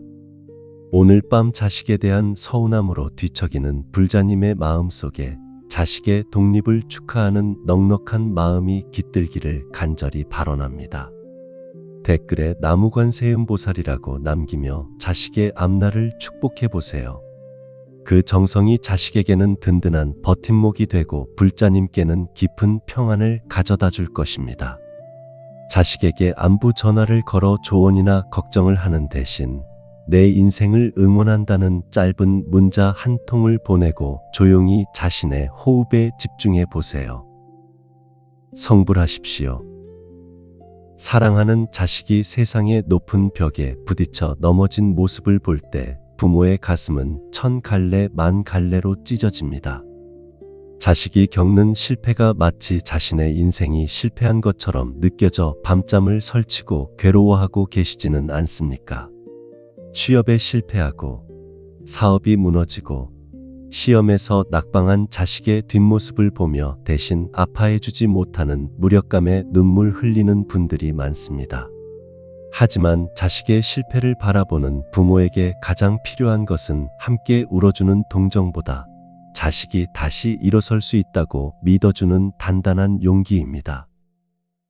오늘 밤 자식에 대한 서운함으로 뒤척이는 불자님의 마음속에 자식의 독립을 축하하는 넉넉한 마음이 깃들기를 간절히 발언합니다. 댓글에 나무관세음보살이라고 남기며 자식의 앞날을 축복해 보세요. 그 정성이 자식에게는 든든한 버팀목이 되고 불자님께는 깊은 평안을 가져다 줄 것입니다. 자식에게 안부 전화를 걸어 조언이나 걱정을 하는 대신 내 인생을 응원한다는 짧은 문자 한 통을 보내고 조용히 자신의 호흡에 집중해 보세요. 성불하십시오. 사랑하는 자식이 세상의 높은 벽에 부딪혀 넘어진 모습을 볼 때 부모의 가슴은 천 갈래 만 갈래로 찢어집니다. 자식이 겪는 실패가 마치 자신의 인생이 실패한 것처럼 느껴져 밤잠을 설치고 괴로워하고 계시지는 않습니까? 취업에 실패하고 사업이 무너지고 시험에서 낙방한 자식의 뒷모습을 보며 대신 아파해주지 못하는 무력감에 눈물 흘리는 분들이 많습니다. 하지만 자식의 실패를 바라보는 부모에게 가장 필요한 것은 함께 울어주는 동정보다 자식이 다시 일어설 수 있다고 믿어주는 단단한 용기입니다.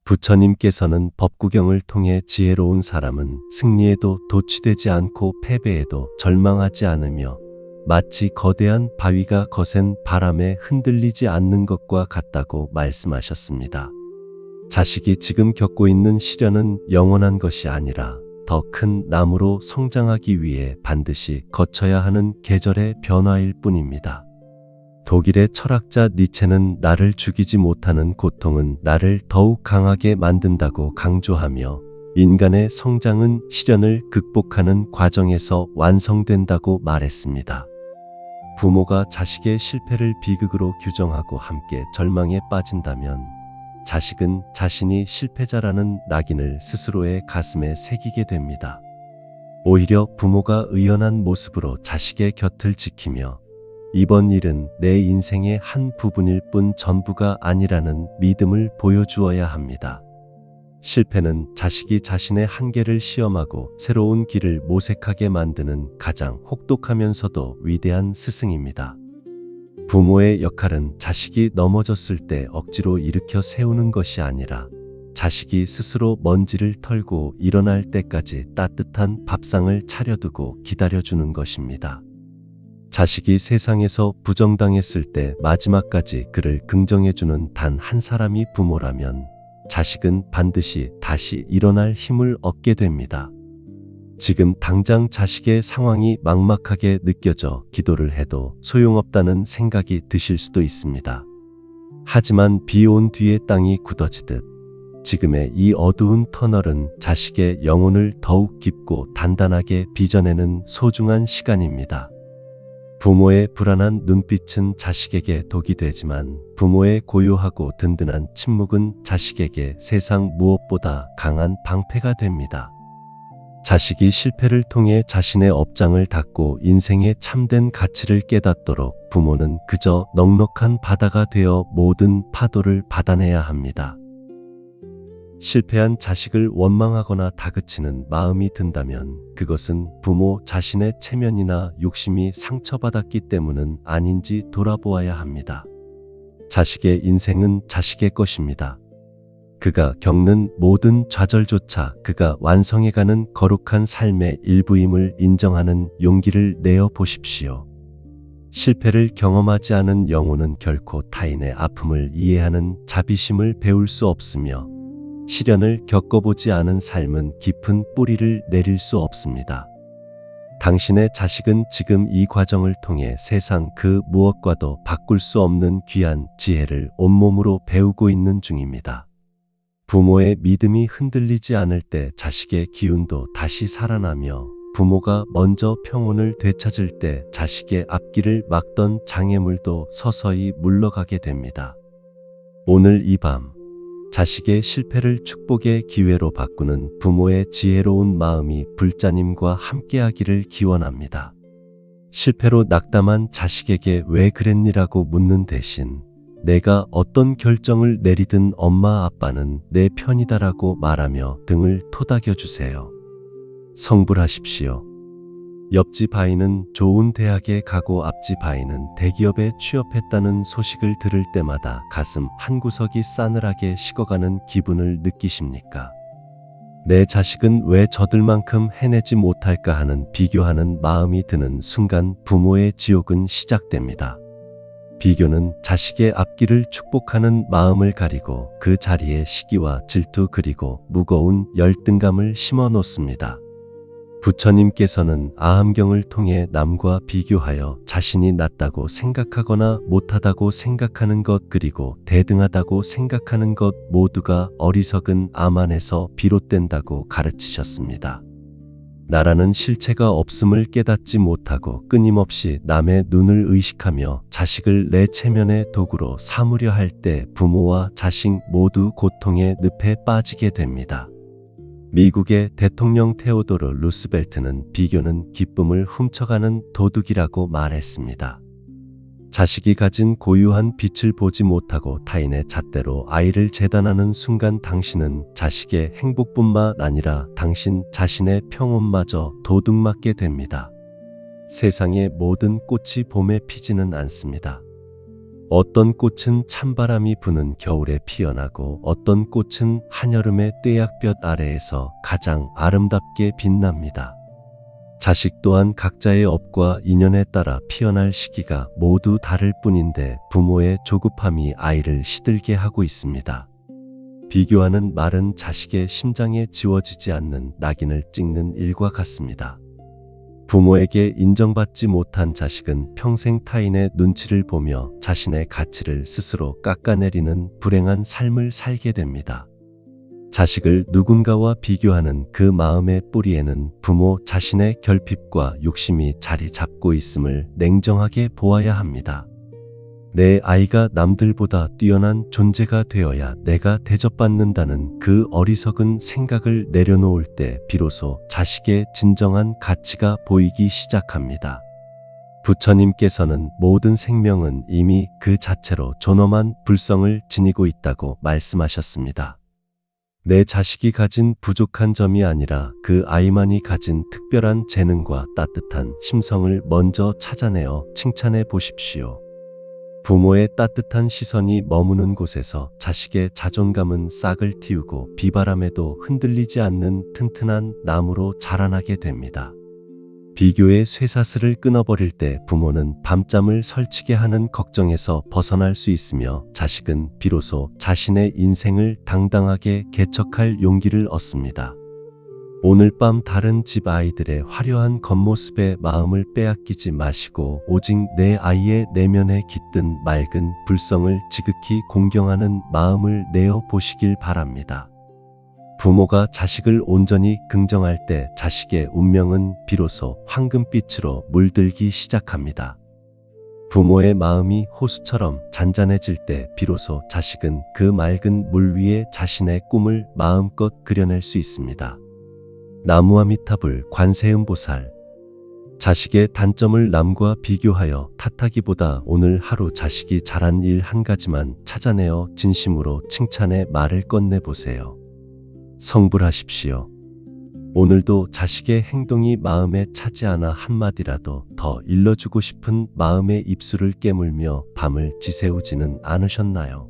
부처님께서는 법구경을 통해 지혜로운 사람은 승리에도 도취되지 않고 패배에도 절망하지 않으며 마치 거대한 바위가 거센 바람에 흔들리지 않는 것과 같다고 말씀하셨습니다. 자식이 지금 겪고 있는 시련은 영원한 것이 아니라 더 큰 나무로 성장하기 위해 반드시 거쳐야 하는 계절의 변화일 뿐입니다. 독일의 철학자 니체는 나를 죽이지 못하는 고통은 나를 더욱 강하게 만든다고 강조하며 인간의 성장은 시련을 극복하는 과정에서 완성된다고 말했습니다. 부모가 자식의 실패를 비극으로 규정하고 함께 절망에 빠진다면 자식은 자신이 실패자라는 낙인을 스스로의 가슴에 새기게 됩니다. 오히려 부모가 의연한 모습으로 자식의 곁을 지키며 이번 일은 내 인생의 한 부분일 뿐 전부가 아니라는 믿음을 보여주어야 합니다. 실패는 자식이 자신의 한계를 시험하고 새로운 길을 모색하게 만드는 가장 혹독하면서도 위대한 스승입니다. 부모의 역할은 자식이 넘어졌을 때 억지로 일으켜 세우는 것이 아니라 자식이 스스로 먼지를 털고 일어날 때까지 따뜻한 밥상을 차려두고 기다려주는 것입니다. 자식이 세상에서 부정당했을 때 마지막까지 그를 긍정해주는 단 한 사람이 부모라면 자식은 반드시 다시 일어날 힘을 얻게 됩니다. 지금 당장 자식의 상황이 막막하게 느껴져 기도를 해도 소용없다는 생각이 드실 수도 있습니다. 하지만 비 온 뒤에 땅이 굳어지듯 지금의 이 어두운 터널은 자식의 영혼을 더욱 깊고 단단하게 빚어내는 소중한 시간입니다. 부모의 불안한 눈빛은 자식에게 독이 되지만 부모의 고요하고 든든한 침묵은 자식에게 세상 무엇보다 강한 방패가 됩니다. 자식이 실패를 통해 자신의 업장을 닫고 인생의 참된 가치를 깨닫도록 부모는 그저 넉넉한 바다가 되어 모든 파도를 받아내야 합니다. 실패한 자식을 원망하거나 다그치는 마음이 든다면 그것은 부모 자신의 체면이나 욕심이 상처받았기 때문은 아닌지 돌아보아야 합니다. 자식의 인생은 자식의 것입니다. 그가 겪는 모든 좌절조차 그가 완성해가는 거룩한 삶의 일부임을 인정하는 용기를 내어 보십시오. 실패를 경험하지 않은 영혼은 결코 타인의 아픔을 이해하는 자비심을 배울 수 없으며 시련을 겪어보지 않은 삶은 깊은 뿌리를 내릴 수 없습니다. 당신의 자식은 지금 이 과정을 통해 세상 그 무엇과도 바꿀 수 없는 귀한 지혜를 온몸으로 배우고 있는 중입니다. 부모의 믿음이 흔들리지 않을 때 자식의 기운도 다시 살아나며 부모가 먼저 평온을 되찾을 때 자식의 앞길을 막던 장애물도 서서히 물러가게 됩니다. 오늘 이 밤 자식의 실패를 축복의 기회로 바꾸는 부모의 지혜로운 마음이 불자님과 함께하기를 기원합니다. 실패로 낙담한 자식에게 왜 그랬니라고 묻는 대신 내가 어떤 결정을 내리든 엄마 아빠는 내 편이다라고 말하며 등을 토닥여 주세요. 성불하십시오. 옆집 아이는 좋은 대학에 가고 앞집 아이는 대기업에 취업했다는 소식을 들을 때마다 가슴 한구석이 싸늘하게 식어가는 기분을 느끼십니까? 내 자식은 왜 저들만큼 해내지 못할까 하는 비교하는 마음이 드는 순간 부모의 지옥은 시작됩니다. 비교는 자식의 앞길을 축복하는 마음을 가리고 그 자리에 시기와 질투 그리고 무거운 열등감을 심어 놓습니다. 부처님께서는 아함경을 통해 남과 비교하여 자신이 낫다고 생각하거나 못하다고 생각하는 것 그리고 대등하다고 생각하는 것 모두가 어리석은 암 안에서 비롯된다고 가르치셨습니다. 나라는 실체가 없음을 깨닫지 못하고 끊임없이 남의 눈을 의식하며 자식을 내 체면의 도구로 삼으려 할 때 부모와 자식 모두 고통의 늪에 빠지게 됩니다. 미국의 대통령 테오도르 루스벨트는 비교는 기쁨을 훔쳐가는 도둑이라고 말했습니다. 자식이 가진 고유한 빛을 보지 못하고 타인의 잣대로 아이를 재단하는 순간 당신은 자식의 행복뿐만 아니라 당신 자신의 평온마저 도둑맞게 됩니다. 세상의 모든 꽃이 봄에 피지는 않습니다. 어떤 꽃은 찬바람이 부는 겨울에 피어나고 어떤 꽃은 한여름의 떼약볕 아래에서 가장 아름답게 빛납니다. 자식 또한 각자의 업과 인연에 따라 피어날 시기가 모두 다를 뿐인데 부모의 조급함이 아이를 시들게 하고 있습니다. 비교하는 말은 자식의 심장에 지워지지 않는 낙인을 찍는 일과 같습니다. 부모에게 인정받지 못한 자식은 평생 타인의 눈치를 보며 자신의 가치를 스스로 깎아내리는 불행한 삶을 살게 됩니다. 자식을 누군가와 비교하는 그 마음의 뿌리에는 부모 자신의 결핍과 욕심이 자리 잡고 있음을 냉정하게 보아야 합니다. 내 아이가 남들보다 뛰어난 존재가 되어야 내가 대접받는다는 그 어리석은 생각을 내려놓을 때 비로소 자식의 진정한 가치가 보이기 시작합니다. 부처님께서는 모든 생명은 이미 그 자체로 존엄한 불성을 지니고 있다고 말씀하셨습니다. 내 자식이 가진 부족한 점이 아니라 그 아이만이 가진 특별한 재능과 따뜻한 심성을 먼저 찾아내어 칭찬해 보십시오. 부모의 따뜻한 시선이 머무는 곳에서 자식의 자존감은 싹을 틔우고 비바람에도 흔들리지 않는 튼튼한 나무로 자라나게 됩니다. 비교의 쇠사슬을 끊어버릴 때 부모는 밤잠을 설치게 하는 걱정에서 벗어날 수 있으며 자식은 비로소 자신의 인생을 당당하게 개척할 용기를 얻습니다. 오늘 밤 다른 집 아이들의 화려한 겉모습에 마음을 빼앗기지 마시고 오직 내 아이의 내면에 깃든 맑은 불성을 지극히 공경하는 마음을 내어 보시길 바랍니다. 부모가 자식을 온전히 긍정할 때 자식의 운명은 비로소 황금빛으로 물들기 시작합니다. 부모의 마음이 호수처럼 잔잔해질 때 비로소 자식은 그 맑은 물 위에 자신의 꿈을 마음껏 그려낼 수 있습니다. 나무아미타불 관세음보살. 자식의 단점을 남과 비교하여 탓하기보다 오늘 하루 자식이 잘한 일 한 가지만 찾아내어 진심으로 칭찬의 말을 꺼내보세요. 성불하십시오. 오늘도 자식의 행동이 마음에 차지 않아 한마디라도 더 일러주고 싶은 마음의 입술을 깨물며 밤을 지새우지는 않으셨나요?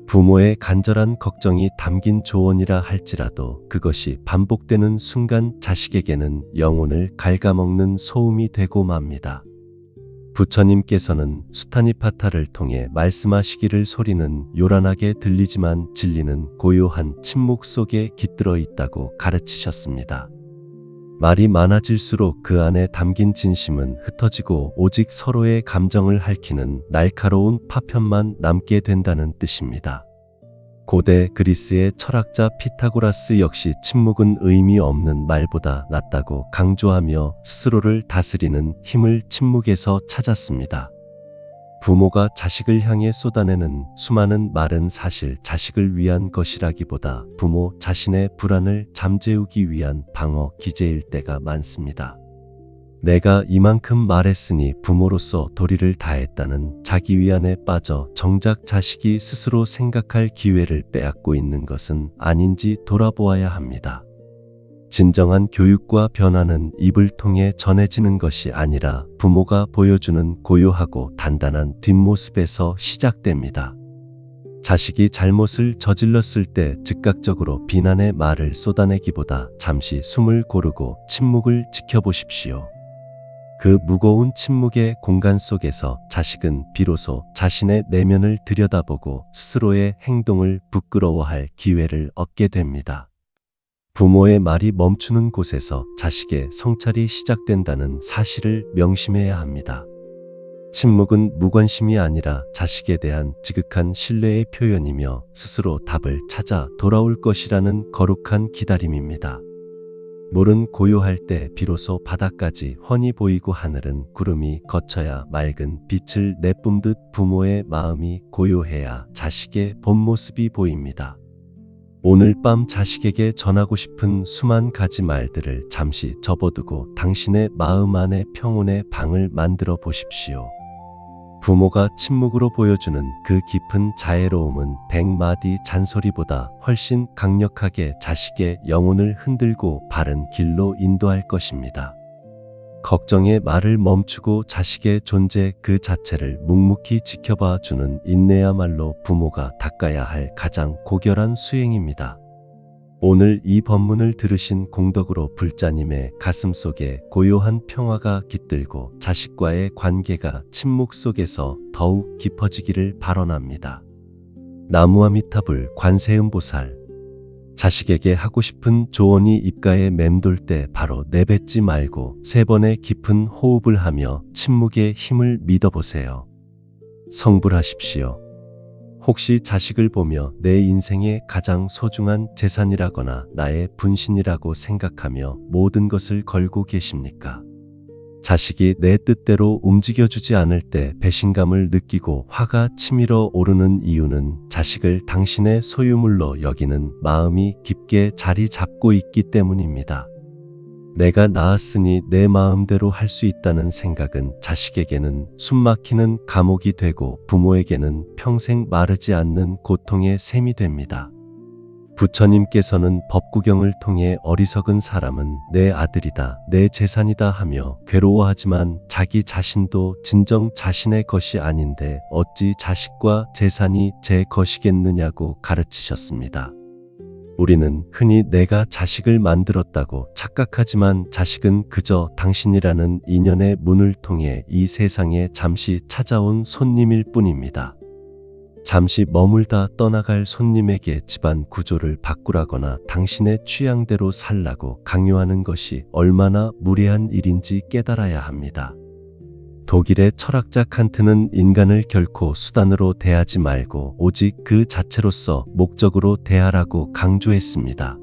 부모의 간절한 걱정이 담긴 조언이라 할지라도 그것이 반복되는 순간 자식에게는 영혼을 갉아먹는 소음이 되고 맙니다. 부처님께서는 수타니파타를 통해 말씀하시기를 소리는 요란하게 들리지만 진리는 고요한 침묵 속에 깃들어 있다고 가르치셨습니다. 말이 많아질수록 그 안에 담긴 진심은 흩어지고 오직 서로의 감정을 핥히는 날카로운 파편만 남게 된다는 뜻입니다. 고대 그리스의 철학자 피타고라스 역시 침묵은 의미 없는 말보다 낫다고 강조하며 스스로를 다스리는 힘을 침묵에서 찾았습니다. 부모가 자식을 향해 쏟아내는 수많은 말은 사실 자식을 위한 것이라기보다 부모 자신의 불안을 잠재우기 위한 방어 기제일 때가 많습니다. 내가 이만큼 말했으니 부모로서 도리를 다했다는 자기 위안에 빠져 정작 자식이 스스로 생각할 기회를 빼앗고 있는 것은 아닌지 돌아보아야 합니다. 진정한 교육과 변화는 입을 통해 전해지는 것이 아니라 부모가 보여주는 고요하고 단단한 뒷모습에서 시작됩니다. 자식이 잘못을 저질렀을 때 즉각적으로 비난의 말을 쏟아내기보다 잠시 숨을 고르고 침묵을 지켜보십시오. 그 무거운 침묵의 공간 속에서 자식은 비로소 자신의 내면을 들여다보고 스스로의 행동을 부끄러워할 기회를 얻게 됩니다. 부모의 말이 멈추는 곳에서 자식의 성찰이 시작된다는 사실을 명심해야 합니다. 침묵은 무관심이 아니라 자식에 대한 지극한 신뢰의 표현이며 스스로 답을 찾아 돌아올 것이라는 거룩한 기다림입니다. 물은 고요할 때 비로소 바다까지 훤히 보이고 하늘은 구름이 거쳐야 맑은 빛을 내뿜듯 부모의 마음이 고요해야 자식의 본 모습이 보입니다. 오늘 밤 자식에게 전하고 싶은 수만 가지 말들을 잠시 접어두고 당신의 마음 안에 평온의 방을 만들어 보십시오. 부모가 침묵으로 보여주는 그 깊은 자애로움은 100마디 잔소리보다 훨씬 강력하게 자식의 영혼을 흔들고 바른 길로 인도할 것입니다. 걱정의 말을 멈추고 자식의 존재 그 자체를 묵묵히 지켜봐 주는 인내야말로 부모가 닦아야 할 가장 고결한 수행입니다. 오늘 이 법문을 들으신 공덕으로 불자님의 가슴속에 고요한 평화가 깃들고 자식과의 관계가 침묵 속에서 더욱 깊어지기를 발언합니다. 나무아미타불 관세음보살. 자식에게 하고 싶은 조언이 입가에 맴돌 때 바로 내뱉지 말고 3번의 깊은 호흡을 하며 침묵의 힘을 믿어보세요. 성불하십시오. 혹시 자식을 보며 내 인생의 가장 소중한 재산이라거나 나의 분신이라고 생각하며 모든 것을 걸고 계십니까? 자식이 내 뜻대로 움직여주지 않을 때 배신감을 느끼고 화가 치밀어 오르는 이유는 자식을 당신의 소유물로 여기는 마음이 깊게 자리 잡고 있기 때문입니다. 내가 낳았으니 내 마음대로 할 수 있다는 생각은 자식에게는 숨막히는 감옥이 되고 부모에게는 평생 마르지 않는 고통의 셈이 됩니다. 부처님께서는 법구경을 통해 어리석은 사람은 내 아들이다, 내 재산이다 하며 괴로워하지만 자기 자신도 진정 자신의 것이 아닌데 어찌 자식과 재산이 제 것이겠느냐고 가르치셨습니다. 우리는 흔히 내가 자식을 만들었다고 착각하지만 자식은 그저 당신이라는 인연의 문을 통해 이 세상에 잠시 찾아온 손님일 뿐입니다. 잠시 머물다 떠나갈 손님에게 집안 구조를 바꾸라거나 당신의 취향대로 살라고 강요하는 것이 얼마나 무례한 일인지 깨달아야 합니다. 독일의 철학자 칸트는 인간을 결코 수단으로 대하지 말고 오직 그 자체로서 목적으로 대하라고 강조했습니다.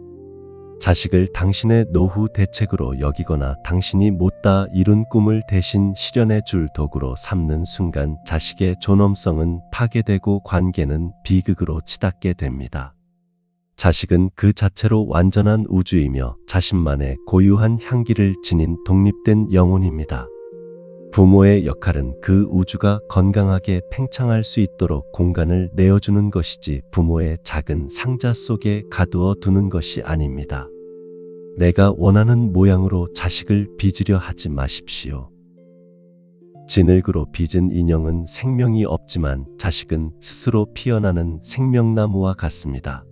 자식을 당신의 노후 대책으로 여기거나 당신이 못다 이룬 꿈을 대신 실현해 줄 도구로 삼는 순간 자식의 존엄성은 파괴되고 관계는 비극으로 치닫게 됩니다. 자식은 그 자체로 완전한 우주이며 자신만의 고유한 향기를 지닌 독립된 영혼입니다. 부모의 역할은 그 우주가 건강하게 팽창할 수 있도록 공간을 내어주는 것이지 부모의 작은 상자 속에 가두어 두는 것이 아닙니다. 내가 원하는 모양으로 자식을 빚으려 하지 마십시오. 진흙으로 빚은 인형은 생명이 없지만 자식은 스스로 피어나는 생명나무와 같습니다.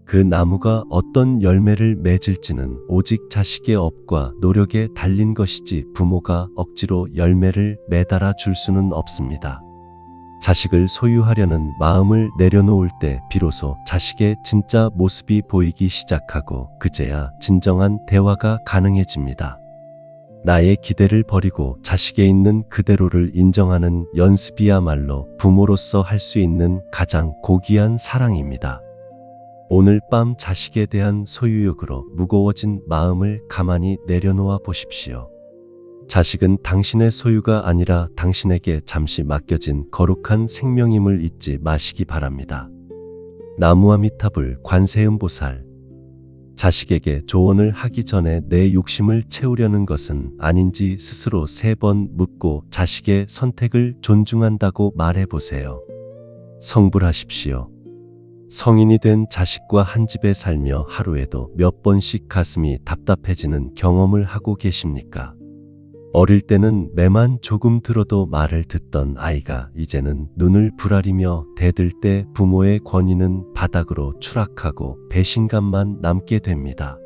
그 나무가 어떤 열매를 맺을지는 오직 자식의 업과 노력에 달린 것이지 부모가 억지로 열매를 매달아 줄 수는 없습니다. 자식을 소유하려는 마음을 내려놓을 때 비로소 자식의 진짜 모습이 보이기 시작하고 그제야 진정한 대화가 가능해집니다. 나의 기대를 버리고 자식에 있는 그대로를 인정하는 연습이야말로 부모로서 할 수 있는 가장 고귀한 사랑입니다. 오늘 밤 자식에 대한 소유욕으로 무거워진 마음을 가만히 내려놓아 보십시오. 자식은 당신의 소유가 아니라 당신에게 잠시 맡겨진 거룩한 생명임을 잊지 마시기 바랍니다. 나무아미타불 관세음보살. 자식에게 조언을 하기 전에 내 욕심을 채우려는 것은 아닌지 스스로 3번 묻고 자식의 선택을 존중한다고 말해보세요. 성불하십시오. 성인이 된 자식과 한 집에 살며 하루에도 몇 번씩 가슴이 답답해지는 경험을 하고 계십니까? 어릴 때는 매만 조금 들어도 말을 듣던 아이가 이제는 눈을 부라리며 대들 때 부모의 권위는 바닥으로 추락하고 배신감만 남게 됩니다.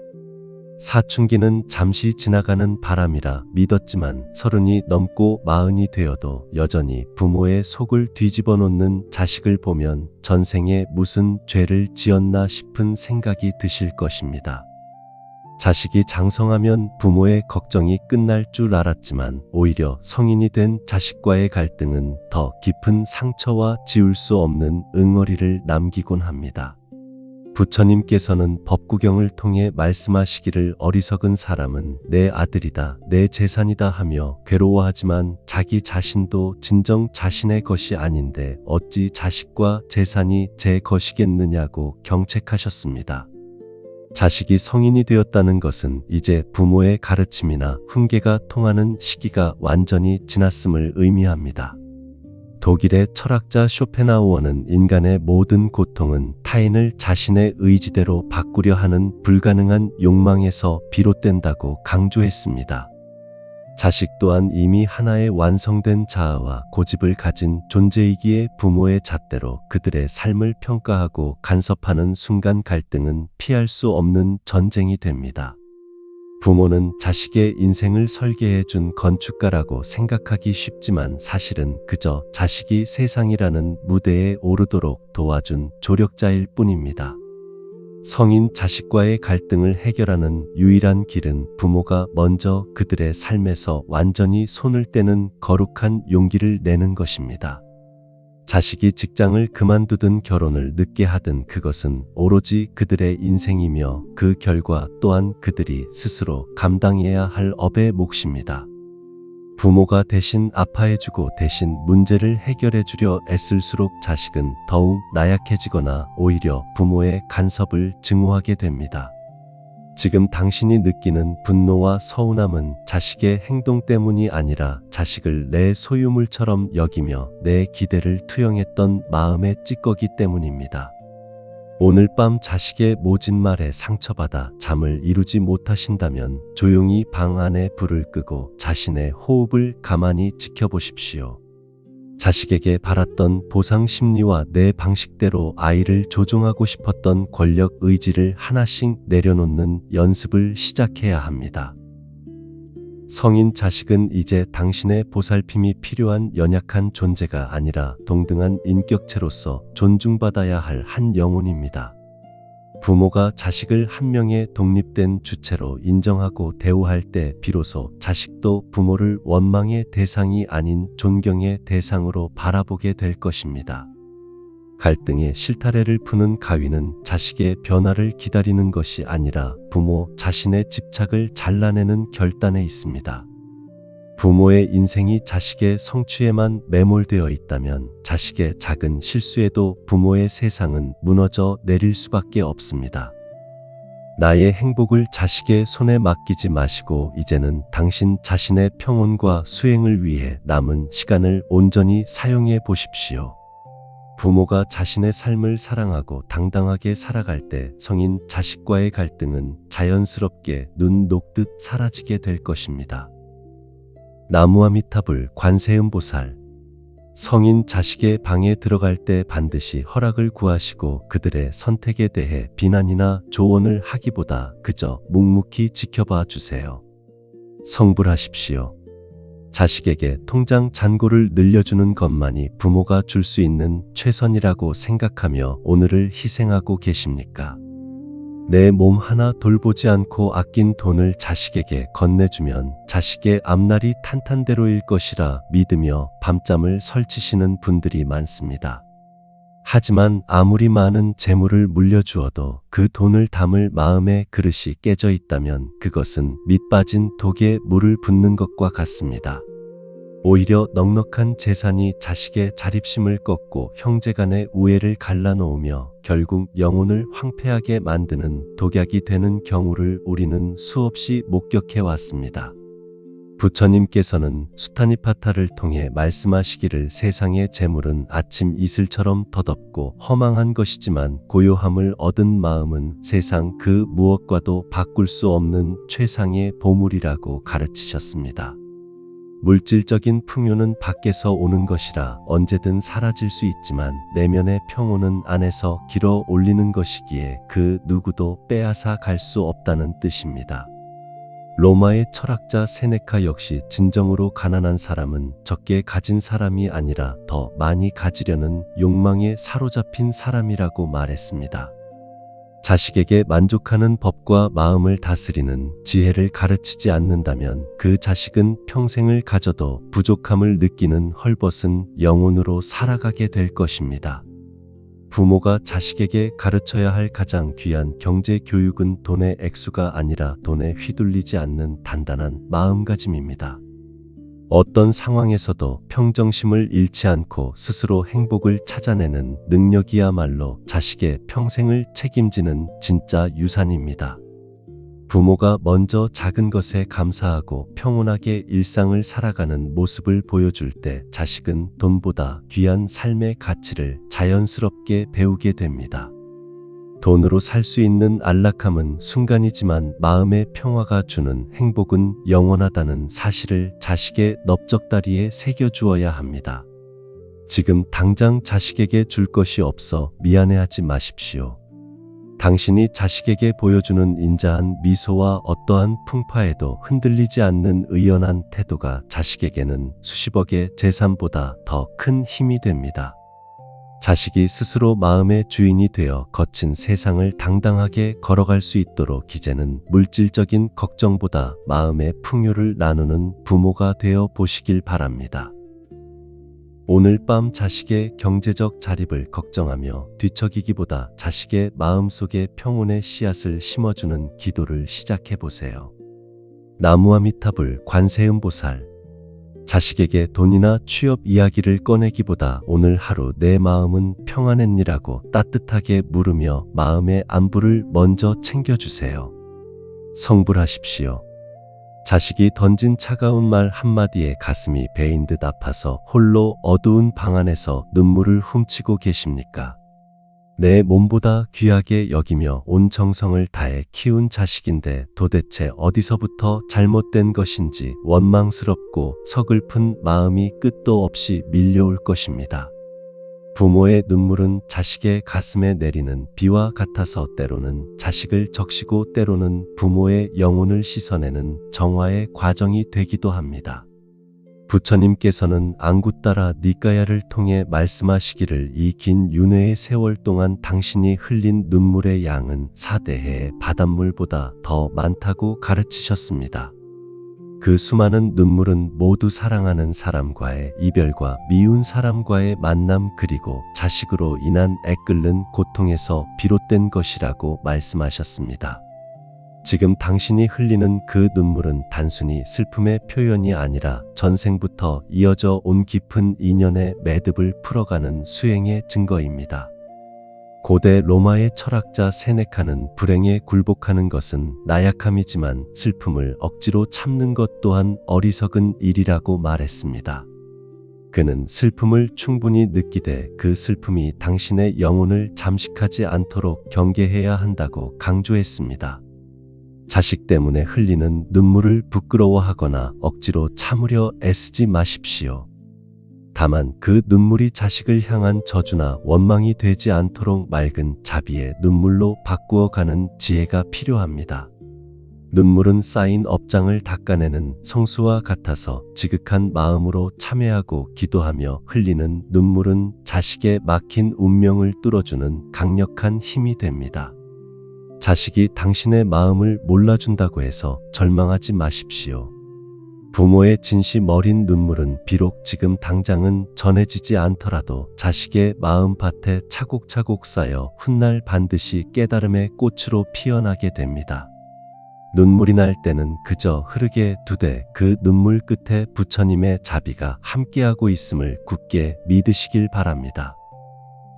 사춘기는 잠시 지나가는 바람이라 믿었지만 30이 넘고 40이 되어도 여전히 부모의 속을 뒤집어 놓는 자식을 보면 전생에 무슨 죄를 지었나 싶은 생각이 드실 것입니다. 자식이 장성하면 부모의 걱정이 끝날 줄 알았지만 오히려 성인이 된 자식과의 갈등은 더 깊은 상처와 지울 수 없는 응어리를 남기곤 합니다. 부처님께서는 법구경을 통해 말씀하시기를 어리석은 사람은 내 아들이다, 내 재산이다 하며 괴로워하지만 자기 자신도 진정 자신의 것이 아닌데 어찌 자식과 재산이 제 것이겠느냐고 경책하셨습니다. 자식이 성인이 되었다는 것은 이제 부모의 가르침이나 훈계가 통하는 시기가 완전히 지났음을 의미합니다. 독일의 철학자 쇼펜하우어는 인간의 모든 고통은 타인을 자신의 의지대로 바꾸려 하는 불가능한 욕망에서 비롯된다고 강조했습니다. 자식 또한 이미 하나의 완성된 자아와 고집을 가진 존재이기에 부모의 잣대로 그들의 삶을 평가하고 간섭하는 순간 갈등은 피할 수 없는 전쟁이 됩니다. 부모는 자식의 인생을 설계해 준 건축가라고 생각하기 쉽지만 사실은 그저 자식이 세상이라는 무대에 오르도록 도와준 조력자일 뿐입니다. 성인 자식과의 갈등을 해결하는 유일한 길은 부모가 먼저 그들의 삶에서 완전히 손을 떼는 거룩한 용기를 내는 것입니다. 자식이 직장을 그만두든 결혼을 늦게 하든 그것은 오로지 그들의 인생이며 그 결과 또한 그들이 스스로 감당해야 할 업의 몫입니다. 부모가 대신 아파해주고 대신 문제를 해결해주려 애쓸수록 자식은 더욱 나약해지거나 오히려 부모의 간섭을 증오하게 됩니다. 지금 당신이 느끼는 분노와 서운함은 자식의 행동 때문이 아니라 자식을 내 소유물처럼 여기며 내 기대를 투영했던 마음의 찌꺼기 때문입니다. 오늘 밤 자식의 모진 말에 상처받아 잠을 이루지 못하신다면 조용히 방 안에 불을 끄고 자신의 호흡을 가만히 지켜보십시오. 자식에게 바랐던 보상 심리와 내 방식대로 아이를 조종하고 싶었던 권력 의지를 하나씩 내려놓는 연습을 시작해야 합니다. 성인 자식은 이제 당신의 보살핌이 필요한 연약한 존재가 아니라 동등한 인격체로서 존중받아야 할 한 영혼입니다. 부모가 자식을 한 명의 독립된 주체로 인정하고 대우할 때 비로소 자식도 부모를 원망의 대상이 아닌 존경의 대상으로 바라보게 될 것입니다. 갈등의 실타래를 푸는 가위는 자식의 변화를 기다리는 것이 아니라 부모 자신의 집착을 잘라내는 결단에 있습니다. 부모의 인생이 자식의 성취에만 매몰되어 있다면 자식의 작은 실수에도 부모의 세상은 무너져 내릴 수밖에 없습니다. 나의 행복을 자식의 손에 맡기지 마시고 이제는 당신 자신의 평온과 수행을 위해 남은 시간을 온전히 사용해 보십시오. 부모가 자신의 삶을 사랑하고 당당하게 살아갈 때 성인 자식과의 갈등은 자연스럽게 눈 녹듯 사라지게 될 것입니다. 나무아미타불 관세음보살. 성인 자식의 방에 들어갈 때 반드시 허락을 구하시고 그들의 선택에 대해 비난이나 조언을 하기보다 그저 묵묵히 지켜봐 주세요. 성불하십시오. 자식에게 통장 잔고를 늘려주는 것만이 부모가 줄 수 있는 최선이라고 생각하며 오늘을 희생하고 계십니까? 내 몸 하나 돌보지 않고 아낀 돈을 자식에게 건네주면 자식의 앞날이 탄탄대로일 것이라 믿으며 밤잠을 설치시는 분들이 많습니다. 하지만 아무리 많은 재물을 물려주어도 그 돈을 담을 마음의 그릇이 깨져 있다면 그것은 밑 빠진 독에 물을 붓는 것과 같습니다. 오히려 넉넉한 재산이 자식의 자립심을 꺾고 형제간의 우애를 갈라놓으며 결국 영혼을 황폐하게 만드는 독약이 되는 경우를 우리는 수없이 목격해 왔습니다. 부처님께서는 수타니파타를 통해 말씀하시기를 세상의 재물은 아침 이슬처럼 덧없고 허망한 것이지만 고요함을 얻은 마음은 세상 그 무엇과도 바꿀 수 없는 최상의 보물이라고 가르치셨습니다. 물질적인 풍요는 밖에서 오는 것이라 언제든 사라질 수 있지만 내면의 평온은 안에서 길어 올리는 것이기에 그 누구도 빼앗아 갈 수 없다는 뜻입니다. 로마의 철학자 세네카 역시 진정으로 가난한 사람은 적게 가진 사람이 아니라 더 많이 가지려는 욕망에 사로잡힌 사람이라고 말했습니다. 자식에게 만족하는 법과 마음을 다스리는 지혜를 가르치지 않는다면 그 자식은 평생을 가져도 부족함을 느끼는 헐벗은 영혼으로 살아가게 될 것입니다. 부모가 자식에게 가르쳐야 할 가장 귀한 경제 교육은 돈의 액수가 아니라 돈에 휘둘리지 않는 단단한 마음가짐입니다. 어떤 상황에서도 평정심을 잃지 않고 스스로 행복을 찾아내는 능력이야말로 자식의 평생을 책임지는 진짜 유산입니다. 부모가 먼저 작은 것에 감사하고 평온하게 일상을 살아가는 모습을 보여줄 때 자식은 돈보다 귀한 삶의 가치를 자연스럽게 배우게 됩니다. 돈으로 살 수 있는 안락함은 순간이지만 마음의 평화가 주는 행복은 영원하다는 사실을 자식의 넓적다리에 새겨주어야 합니다. 지금 당장 자식에게 줄 것이 없어 미안해하지 마십시오. 당신이 자식에게 보여주는 인자한 미소와 어떠한 풍파에도 흔들리지 않는 의연한 태도가 자식에게는 수십억의 재산보다 더 큰 힘이 됩니다. 자식이 스스로 마음의 주인이 되어 거친 세상을 당당하게 걸어갈 수 있도록 이제는 물질적인 걱정보다 마음의 풍요를 나누는 부모가 되어 보시길 바랍니다. 오늘 밤 자식의 경제적 자립을 걱정하며 뒤척이기보다 자식의 마음속에 평온의 씨앗을 심어주는 기도를 시작해 보세요. 나무아미타불 관세음보살. 자식에게 돈이나 취업 이야기를 꺼내기보다 오늘 하루 내 마음은 평안했니라고 따뜻하게 물으며 마음의 안부를 먼저 챙겨주세요. 성불하십시오. 자식이 던진 차가운 말 한마디에 가슴이 베인 듯 아파서 홀로 어두운 방 안에서 눈물을 훔치고 계십니까? 내 몸보다 귀하게 여기며 온 정성을 다해 키운 자식인데 도대체 어디서부터 잘못된 것인지 원망스럽고 서글픈 마음이 끝도 없이 밀려올 것입니다. 부모의 눈물은 자식의 가슴에 내리는 비와 같아서 때로는 자식을 적시고 때로는 부모의 영혼을 씻어내는 정화의 과정이 되기도 합니다. 부처님께서는 앙구따라 니까야를 통해 말씀하시기를 이 긴 윤회의 세월 동안 당신이 흘린 눈물의 양은 4대해의 바닷물보다 더 많다고 가르치셨습니다. 그 수많은 눈물은 모두 사랑하는 사람과의 이별과 미운 사람과의 만남 그리고 자식으로 인한 애끓는 고통에서 비롯된 것이라고 말씀하셨습니다. 지금 당신이 흘리는 그 눈물은 단순히 슬픔의 표현이 아니라 전생부터 이어져 온 깊은 인연의 매듭을 풀어가는 수행의 증거입니다. 고대 로마의 철학자 세네카는 불행에 굴복하는 것은 나약함이지만 슬픔을 억지로 참는 것 또한 어리석은 일이라고 말했습니다. 그는 슬픔을 충분히 느끼되 그 슬픔이 당신의 영혼을 잠식하지 않도록 경계해야 한다고 강조했습니다. 자식 때문에 흘리는 눈물을 부끄러워하거나 억지로 참으려 애쓰지 마십시오. 다만 그 눈물이 자식을 향한 저주나 원망이 되지 않도록 맑은 자비의 눈물로 바꾸어가는 지혜가 필요합니다. 눈물은 쌓인 업장을 닦아내는 성수와 같아서 지극한 마음으로 참회하고 기도하며 흘리는 눈물은 자식의 막힌 운명을 뚫어주는 강력한 힘이 됩니다. 자식이 당신의 마음을 몰라준다고 해서 절망하지 마십시오. 부모의 진심 어린 눈물은 비록 지금 당장은 전해지지 않더라도 자식의 마음밭에 차곡차곡 쌓여 훗날 반드시 깨달음의 꽃으로 피어나게 됩니다. 눈물이 날 때는 그저 흐르게 두되 그 눈물 끝에 부처님의 자비가 함께하고 있음을 굳게 믿으시길 바랍니다.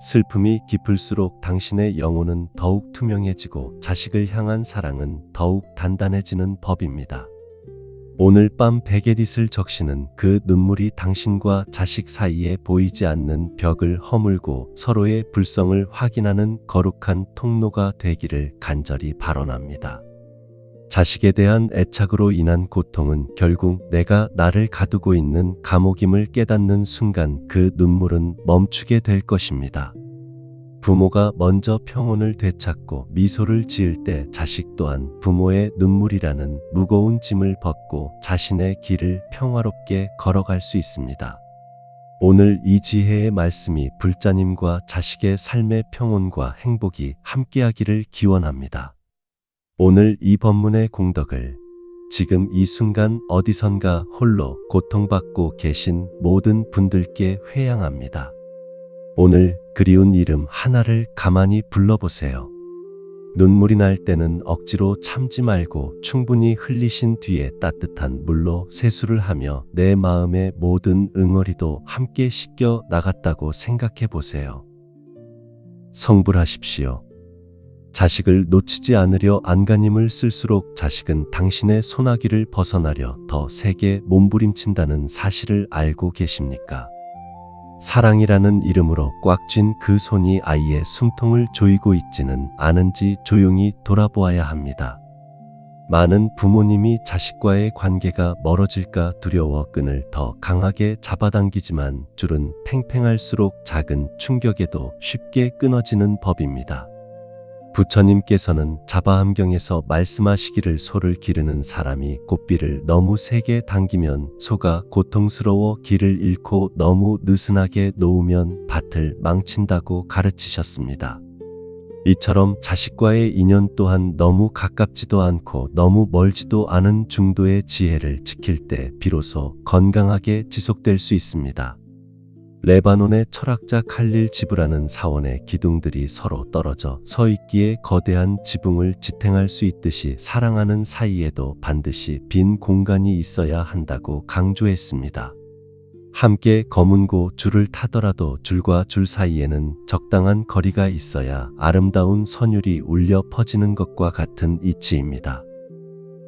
슬픔이 깊을수록 당신의 영혼은 더욱 투명해지고 자식을 향한 사랑은 더욱 단단해지는 법입니다. 오늘 밤 베게릿을 적시는 그 눈물이 당신과 자식 사이에 보이지 않는 벽을 허물고 서로의 불성을 확인하는 거룩한 통로가 되기를 간절히 발언합니다. 자식에 대한 애착으로 인한 고통은 결국 내가 나를 가두고 있는 감옥임을 깨닫는 순간 그 눈물은 멈추게 될 것입니다. 부모가 먼저 평온을 되찾고 미소를 지을 때 자식 또한 부모의 눈물이라는 무거운 짐을 벗고 자신의 길을 평화롭게 걸어갈 수 있습니다. 오늘 이 지혜의 말씀이 불자님과 자식의 삶의 평온과 행복이 함께하기를 기원합니다. 오늘 이 법문의 공덕을 지금 이 순간 어디선가 홀로 고통받고 계신 모든 분들께 회양합니다. 오늘 그리운 이름 하나를 가만히 불러보세요. 눈물이 날 때는 억지로 참지 말고 충분히 흘리신 뒤에 따뜻한 물로 세수를 하며 내 마음의 모든 응어리도 함께 씻겨 나갔다고 생각해 보세요. 성불하십시오. 자식을 놓치지 않으려 안간힘을 쓸수록 자식은 당신의 소나기를 벗어나려 더 세게 몸부림친다는 사실을 알고 계십니까? 사랑이라는 이름으로 꽉 쥔 그 손이 아이의 숨통을 조이고 있지는 않은지 조용히 돌아보아야 합니다. 많은 부모님이 자식과의 관계가 멀어질까 두려워 끈을 더 강하게 잡아당기지만 줄은 팽팽할수록 작은 충격에도 쉽게 끊어지는 법입니다. 부처님께서는 자바함경에서 말씀하시기를 소를 기르는 사람이 고삐를 너무 세게 당기면 소가 고통스러워 길을 잃고 너무 느슨하게 놓으면 밭을 망친다고 가르치셨습니다. 이처럼 자식과의 인연 또한 너무 가깝지도 않고 너무 멀지도 않은 중도의 지혜를 지킬 때 비로소 건강하게 지속될 수 있습니다. 레바논의 철학자 칼릴 지브라는 사원의 기둥들이 서로 떨어져 서 있기에 거대한 지붕을 지탱할 수 있듯이 사랑하는 사이에도 반드시 빈 공간이 있어야 한다고 강조했습니다. 함께 거문고 줄을 타더라도 줄과 줄 사이에는 적당한 거리가 있어야 아름다운 선율이 울려 퍼지는 것과 같은 이치입니다.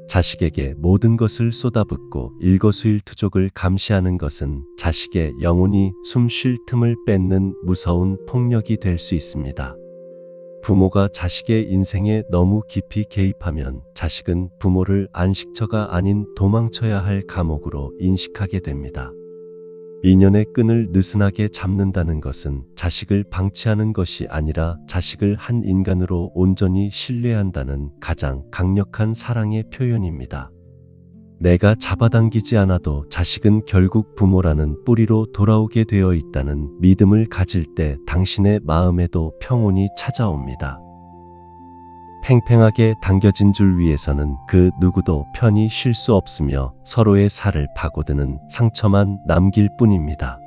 자식에게 모든 것을 쏟아붓고 일거수일투족을 감시하는 것은 자식의 영혼이 숨 쉴 틈을 뺏는 무서운 폭력이 될 수 있습니다. 부모가 자식의 인생에 너무 깊이 개입하면 자식은 부모를 안식처가 아닌 도망쳐야 할 감옥으로 인식하게 됩니다. 인연의 끈을 느슨하게 잡는다는 것은 자식을 방치하는 것이 아니라 자식을 한 인간으로 온전히 신뢰한다는 가장 강력한 사랑의 표현입니다. 내가 잡아당기지 않아도 자식은 결국 부모라는 뿌리로 돌아오게 되어 있다는 믿음을 가질 때 당신의 마음에도 평온이 찾아옵니다. 팽팽하게 당겨진 줄 위에서는 그 누구도 편히 쉴 수 없으며 서로의 살을 파고드는 상처만 남길 뿐입니다.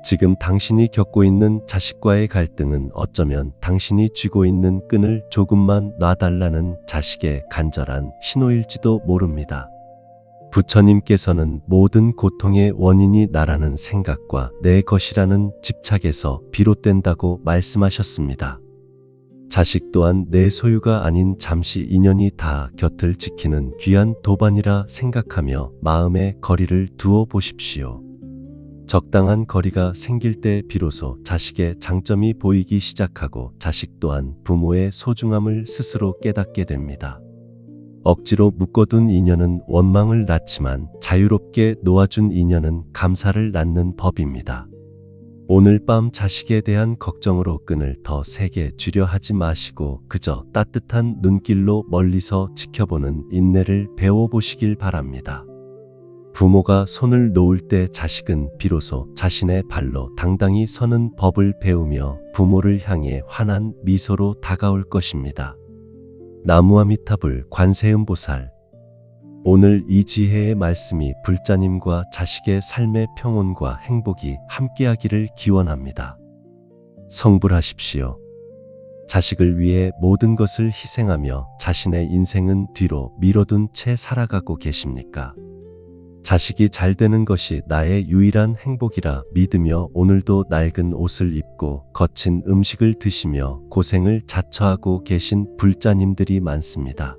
지금 당신이 겪고 있는 자식과의 갈등은 어쩌면 당신이 쥐고 있는 끈을 조금만 놔달라는 자식의 간절한 신호일지도 모릅니다. 부처님께서는 모든 고통의 원인이 나라는 생각과 내 것이라는 집착에서 비롯된다고 말씀하셨습니다. 자식 또한 내 소유가 아닌 잠시 인연이 다 곁을 지키는 귀한 도반이라 생각하며 마음의 거리를 두어 보십시오. 적당한 거리가 생길 때 비로소 자식의 장점이 보이기 시작하고 자식 또한 부모의 소중함을 스스로 깨닫게 됩니다. 억지로 묶어둔 인연은 원망을 낳지만 자유롭게 놓아준 인연은 감사를 낳는 법입니다. 오늘 밤 자식에 대한 걱정으로 끈을 더 세게 쥐려 하지 마시고 그저 따뜻한 눈길로 멀리서 지켜보는 인내를 배워보시길 바랍니다. 부모가 손을 놓을 때 자식은 비로소 자신의 발로 당당히 서는 법을 배우며 부모를 향해 환한 미소로 다가올 것입니다. 나무아미타불 관세음보살. 오늘 이 지혜의 말씀이 불자님과 자식의 삶의 평온과 행복이 함께하기를 기원합니다. 성불하십시오. 자식을 위해 모든 것을 희생하며 자신의 인생은 뒤로 미뤄둔 채 살아가고 계십니까? 자식이 잘 되는 것이 나의 유일한 행복이라 믿으며 오늘도 낡은 옷을 입고 거친 음식을 드시며 고생을 자처하고 계신 불자님들이 많습니다.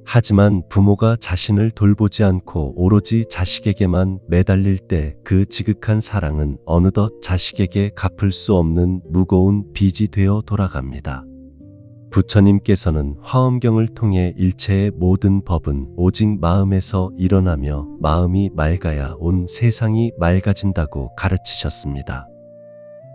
하지만 부모가 자신을 돌보지 않고 오로지 자식에게만 매달릴 때 그 지극한 사랑은 어느덧 자식에게 갚을 수 없는 무거운 빚이 되어 돌아갑니다. 부처님께서는 화엄경을 통해 일체의 모든 법은 오직 마음에서 일어나며 마음이 맑아야 온 세상이 맑아진다고 가르치셨습니다.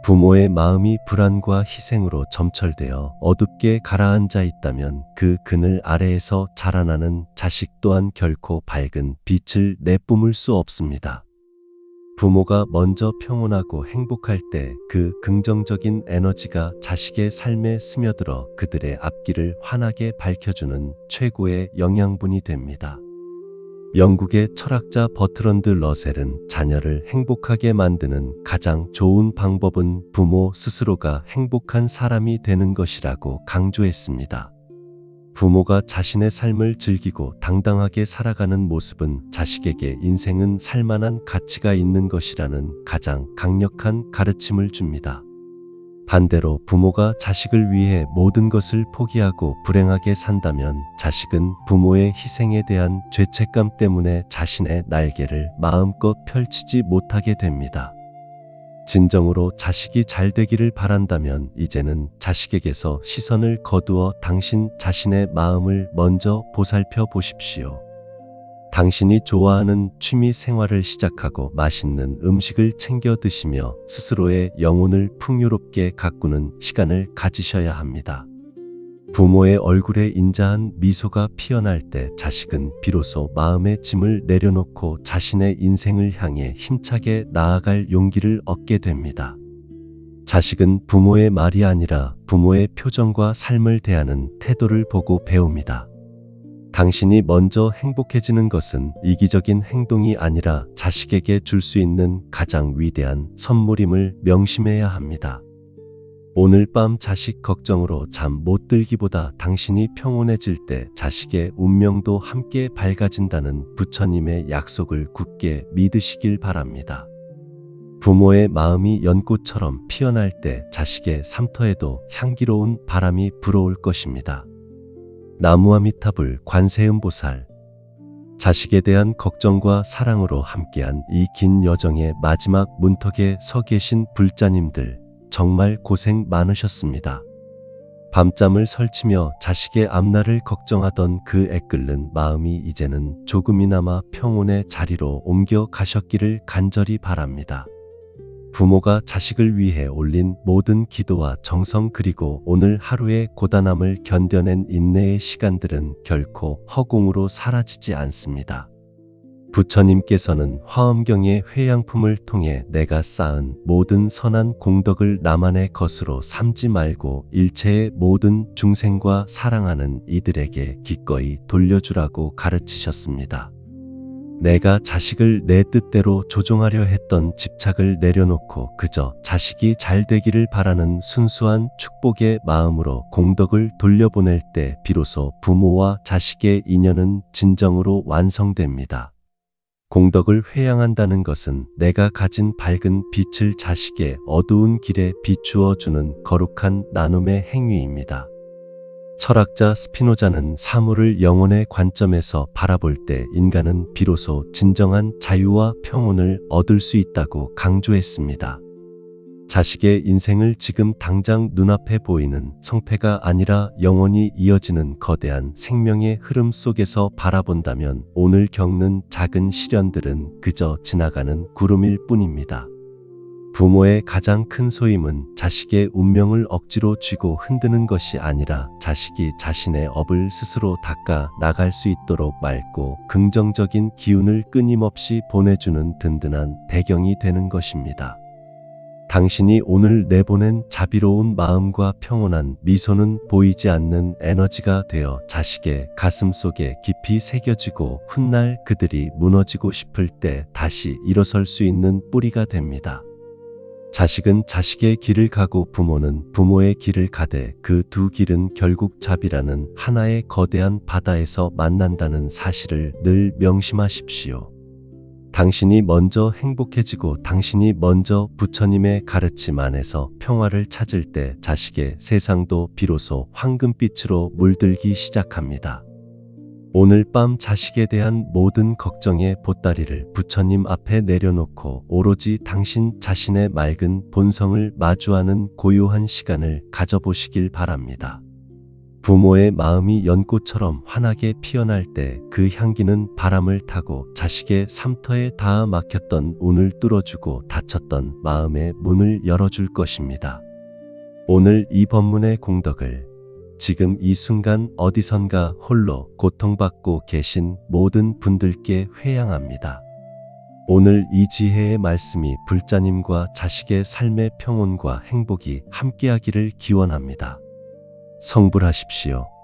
부모의 마음이 불안과 희생으로 점철되어 어둡게 가라앉아 있다면 그 그늘 아래에서 자라나는 자식 또한 결코 밝은 빛을 내뿜을 수 없습니다. 부모가 먼저 평온하고 행복할 때 그 긍정적인 에너지가 자식의 삶에 스며들어 그들의 앞길을 환하게 밝혀주는 최고의 영양분이 됩니다. 영국의 철학자 버트런드 러셀은 자녀를 행복하게 만드는 가장 좋은 방법은 부모 스스로가 행복한 사람이 되는 것이라고 강조했습니다. 부모가 자신의 삶을 즐기고 당당하게 살아가는 모습은 자식에게 인생은 살만한 가치가 있는 것이라는 가장 강력한 가르침을 줍니다. 반대로 부모가 자식을 위해 모든 것을 포기하고 불행하게 산다면 자식은 부모의 희생에 대한 죄책감 때문에 자신의 날개를 마음껏 펼치지 못하게 됩니다. 진정으로 자식이 잘 되기를 바란다면 이제는 자식에게서 시선을 거두어 당신 자신의 마음을 먼저 보살펴 보십시오. 당신이 좋아하는 취미 생활을 시작하고 맛있는 음식을 챙겨 드시며 스스로의 영혼을 풍요롭게 가꾸는 시간을 가지셔야 합니다. 부모의 얼굴에 인자한 미소가 피어날 때 자식은 비로소 마음의 짐을 내려놓고 자신의 인생을 향해 힘차게 나아갈 용기를 얻게 됩니다. 자식은 부모의 말이 아니라 부모의 표정과 삶을 대하는 태도를 보고 배웁니다. 당신이 먼저 행복해지는 것은 이기적인 행동이 아니라 자식에게 줄 수 있는 가장 위대한 선물임을 명심해야 합니다. 오늘 밤 자식 걱정으로 잠 못 들기보다 당신이 평온해질 때 자식의 운명도 함께 밝아진다는 부처님의 약속을 굳게 믿으시길 바랍니다. 부모의 마음이 연꽃처럼 피어날 때 자식의 삶터에도 향기로운 바람이 불어올 것입니다. 나무아미타불 관세음보살. 자식에 대한 걱정과 사랑으로 함께한 이 긴 여정의 마지막 문턱에 서 계신 불자님들, 정말 고생 많으셨습니다. 밤잠을 설치며 자식의 앞날을 걱정하던 그 애끓는 마음이 이제는 조금이나마 평온의 자리로 옮겨 가셨기를 간절히 바랍니다. 부모가 자식을 위해 올린 모든 기도와 정성 그리고 오늘 하루의 고단함을 견뎌낸 인내의 시간들은 결코 허공으로 사라지지 않습니다. 부처님께서는 화엄경의 회양품을 통해 내가 쌓은 모든 선한 공덕을 나만의 것으로 삼지 말고 일체의 모든 중생과 사랑하는 이들에게 기꺼이 돌려주라고 가르치셨습니다. 내가 자식을 내 뜻대로 조종하려 했던 집착을 내려놓고 그저 자식이 잘 되기를 바라는 순수한 축복의 마음으로 공덕을 돌려보낼 때 비로소 부모와 자식의 인연은 진정으로 완성됩니다. 공덕을 회양한다는 것은 내가 가진 밝은 빛을 자식의 어두운 길에 비추어 주는 거룩한 나눔의 행위입니다. 철학자 스피노자는 사물을 영혼의 관점에서 바라볼 때 인간은 비로소 진정한 자유와 평온을 얻을 수 있다고 강조했습니다. 자식의 인생을 지금 당장 눈앞에 보이는 성패가 아니라 영원히 이어지는 거대한 생명의 흐름 속에서 바라본다면 오늘 겪는 작은 시련들은 그저 지나가는 구름일 뿐입니다. 부모의 가장 큰 소임은 자식의 운명을 억지로 쥐고 흔드는 것이 아니라 자식이 자신의 업을 스스로 닦아 나갈 수 있도록 맑고 긍정적인 기운을 끊임없이 보내주는 든든한 배경이 되는 것입니다. 당신이 오늘 내보낸 자비로운 마음과 평온한 미소는 보이지 않는 에너지가 되어 자식의 가슴 속에 깊이 새겨지고 훗날 그들이 무너지고 싶을 때 다시 일어설 수 있는 뿌리가 됩니다. 자식은 자식의 길을 가고 부모는 부모의 길을 가되 그 두 길은 결국 자비라는 하나의 거대한 바다에서 만난다는 사실을 늘 명심하십시오. 당신이 먼저 행복해지고 당신이 먼저 부처님의 가르침 안에서 평화를 찾을 때 자식의 세상도 비로소 황금빛으로 물들기 시작합니다. 오늘 밤 자식에 대한 모든 걱정의 보따리를 부처님 앞에 내려놓고 오로지 당신 자신의 맑은 본성을 마주하는 고요한 시간을 가져보시길 바랍니다. 부모의 마음이 연꽃처럼 환하게 피어날 때 그 향기는 바람을 타고 자식의 삶터에 닿아 막혔던 운을 뚫어주고 닫혔던 마음의 문을 열어줄 것입니다. 오늘 이 법문의 공덕을 지금 이 순간 어디선가 홀로 고통받고 계신 모든 분들께 회양합니다. 오늘 이 지혜의 말씀이 불자님과 자식의 삶의 평온과 행복이 함께하기를 기원합니다. 성불하십시오.